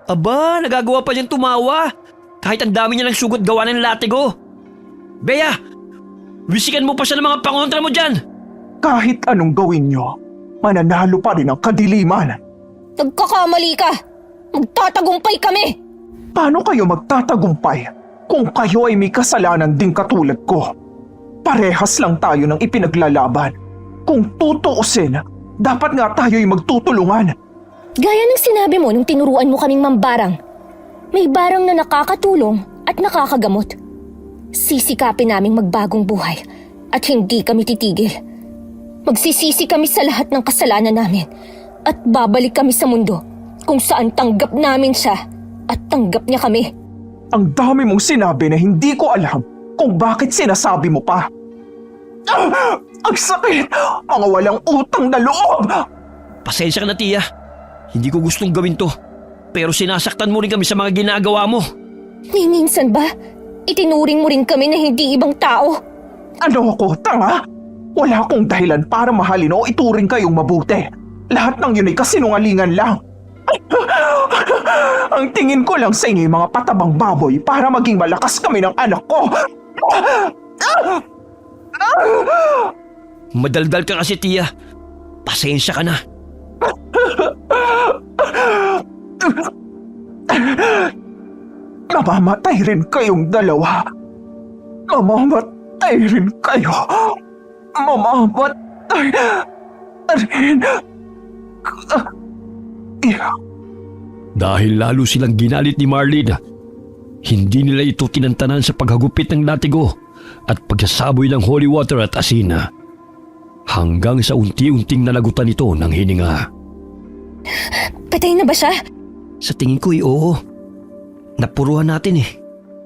Aba, nagagawa pa niyang tumawa. Kahit ang dami niya ng sugot gawa ng latigo. Bea, wisikan mo pa siya ng mga pangontra mo dyan. Kahit anong gawin nyo, mananalo pa rin ang kadiliman. Nagkakamali ka. Magtatagumpay kami. Paano kayo magtatagumpay kung kayo ay may kasalanan ding katulad ko? Parehas lang tayo ng ipinaglalaban. Kung tutuusin, dapat nga tayo'y magtutulungan. Gaya ng sinabi mo nung tinuruan mo kaming mambarang. May barang na nakakatulong at nakakagamot. Sisikapin naming magbagong buhay at hindi kami titigil. Magsisisi kami sa lahat ng kasalanan namin at babalik kami sa mundo kung saan tanggap namin siya at tanggap niya kami. Ang dami mong sinabi na hindi ko alam kung bakit sinasabi mo pa. Ang sakit! Mga walang utang na loob! Pasensya ka na, Tia. Hindi ko gustong gawin to. Pero sinasaktan mo rin kami sa mga ginagawa mo. Ni minsan ba, itinuring mo rin kami na hindi ibang tao? Ano ako, tanga? Wala akong dahilan para mahalin o ituring kayong mabuti. Lahat ng yun ay kasinungalingan lang. Ang tingin ko lang sa inyo yung mga patabang baboy para maging malakas kami ng anak ko. Madaldal ka kasi, Tia. Pasensya ka na. Mamamatay rin kayong dalawa. Mamamatay rin kayo. Mamamatay rin. Dahil lalo silang ginalit ni Marlene, hindi nila ito tinantanan sa paghagupit ng latigo at pagsasaboy ng holy water at asina. Hanggang sa unti-unting nalagutan ito ng hininga. Patay na ba siya? Sa tingin ko oo. Napuruhan natin eh.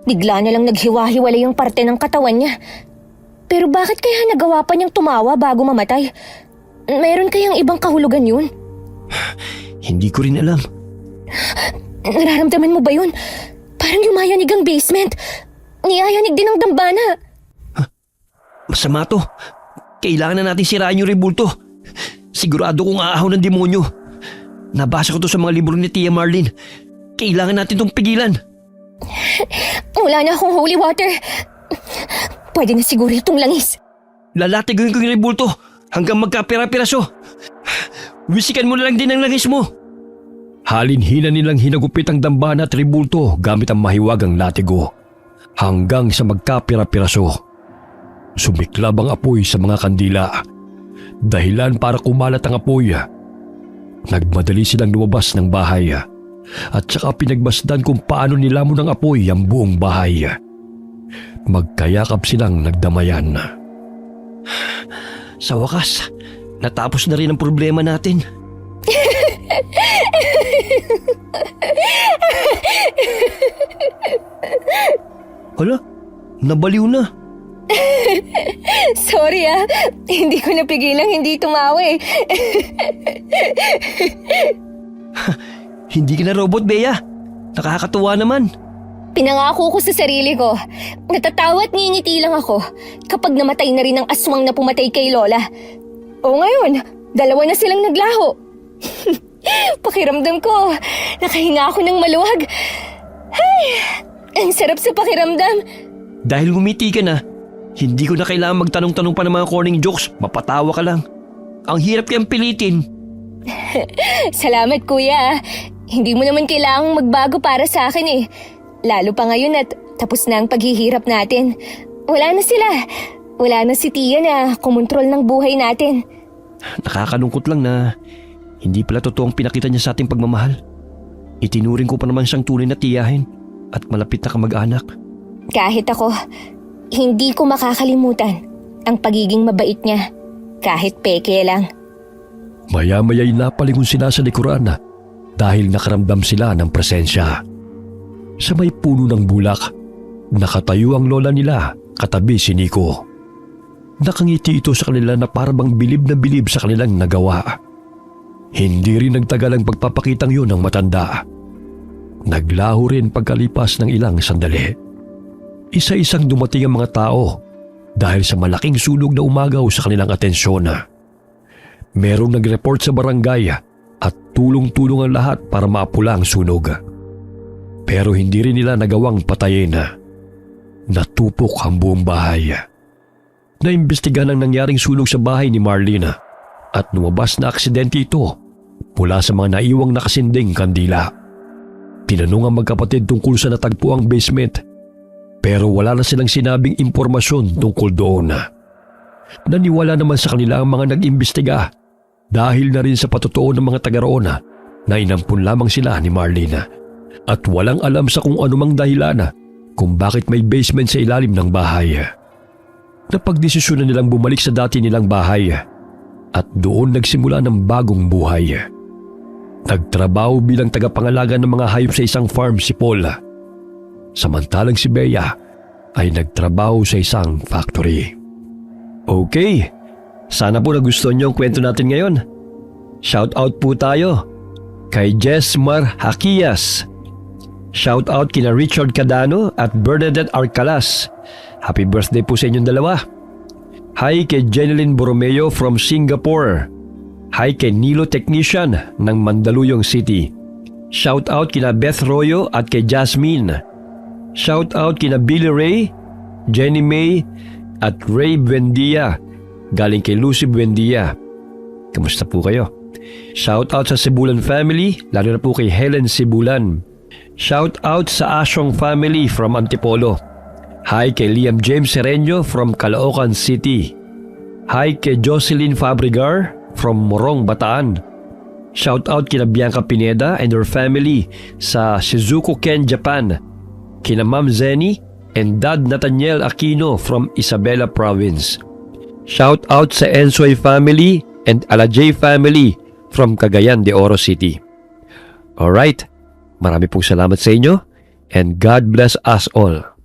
Bigla na lang naghiwa-hiwalay yung parte ng katawan niya. Pero bakit kaya nagawa pa niyang tumawa bago mamatay? Mayroon kayang ibang kahulugan yun? Hindi ko rin alam. Nararamdaman mo ba yun? Parang yumayanig ang basement. Niyayanig din ang dambana. Masama to. Kailangan na natin sirain yung rebulto. Sigurado kong aahaw ng demonyo. Nabasa ko to sa mga libro ni Tia Marlene. Kailangan natin tong pigilan. Wala na akong holy water. Pwede na siguro itong langis. Lalatigoyin ko yung rebulto hanggang magkapira-piraso. Wisikan mo na lang din ang langis mo. Halinhina nilang hinagupit ang dambana at rebulto gamit ang mahiwagang latigo hanggang sa magkapira-piraso. Sumiklab ang apoy sa mga kandila. Dahilan para kumalat ang apoy. Nagmadali silang lumabas ng bahay at saka pinagmasdan kung paano nilamon ng apoy ang buong bahay. Magkayakap silang nagdamayan. Sa wakas, natapos na rin ang problema natin. Hala, nabaliw na. Sorry hindi ko napigilang hindi tumawa eh. Hindi ka na robot, Bea. Nakakatuwa naman. Pinangako ko sa sarili ko. Natatawa at ngingiti lang ako kapag namatay na rin ang aswang na pumatay kay Lola. O ngayon, dalawa na silang naglaho. Pakiramdam ko, nakahinga ako ng maluwag. Ay, ang sarap sa pakiramdam. Dahil ngumiti ka na, hindi ko na kailangan magtanong-tanong pa ng mga corning jokes. Mapatawa ka lang. Ang hirap kayang pilitin. Salamat kuya. Hindi mo naman kailangang magbago para sa akin eh. Lalo pa ngayon at tapos na ang paghihirap natin. Wala na sila. Wala na si Tia na kumontrol ng buhay natin. Nakakalungkot lang na hindi pala totoong pinakita niya sa ating pagmamahal. Itinuring ko pa naman siyang tunay na tiyahin at malapit na kamag-anak. Kahit ako, hindi ko makakalimutan ang pagiging mabait niya. Kahit peke lang. Maya-maya'y napalingon sila sa likuran dahil nakaramdam sila ng presensya. Sa may puno ng bulak, nakatayo ang lola nila katabi si Nico. Nakangiti ito sa kanila na parang bilib na bilib sa kanilang nagawa. Hindi rin nagtagal ang pagpapakitang yun ng matanda. Naglaho rin pagkalipas ng ilang sandali. Isa-isang dumating ang mga tao dahil sa malaking sunog na umagaw sa kanilang atensyon. Merong nag-report sa barangay at tulong-tulong ang lahat para maapula ang sunog. Pero hindi rin nila nagawang patayin. Natupok ang buong bahay. Naimbestigahan ang nangyaring sunog sa bahay ni Marlene at lumabas na aksidente ito mula sa mga naiwang nakasinding kandila. Tinanong ang magkapatid tungkol sa natagpuang basement pero wala na silang sinabing impormasyon tungkol doon. Naniwala naman sa kanila ang mga nag-imbestiga dahil na rin sa patotoo ng mga taga-roon na inampun lamang sila ni Marlene at walang alam sa kung anumang dahilan kung bakit may basement sa ilalim ng bahay. Napagdesisyonan nilang bumalik sa dati nilang bahay at doon nagsimula ng bagong buhay. Nagtrabaho bilang tagapangalaga ng mga hayop sa isang farm si Paul. Samantalang si Bea ay nagtrabaho sa isang factory. Okay, sana po nagustuhan niyo ang kwento natin ngayon. Shout out po tayo kay Jesmar Hakias. Shout out kina Richard Cadano at Bernadette Arcalas. Happy birthday po sa inyong dalawa. Hi kay Jeneline Borromeo from Singapore. Hi kay Nilo Technician ng Mandaluyong City. Shout out kina Beth Royo at kay Jasmine. Shout out kina Billy Ray, Jenny May at Ray Buendia galing kay Lucy Buendia. Kamusta po kayo? Shout out sa Sibulan family, lalo na po kay Helen Sibulan. Shout out sa Asyong family from Antipolo. Hi kay Liam James Sereño from Caloocan City. Hi kay Jocelyn Fabregar from Morong, Bataan. Shout out kina Bianca Pineda and her family sa Shizuku Ken, Japan. Kina Ma'am Zenny and Dad Nathaniel Aquino from Isabela Province. Shout out sa Ensoy family and Alajay family from Cagayan de Oro City. Alright, marami pong salamat sa inyo and God bless us all.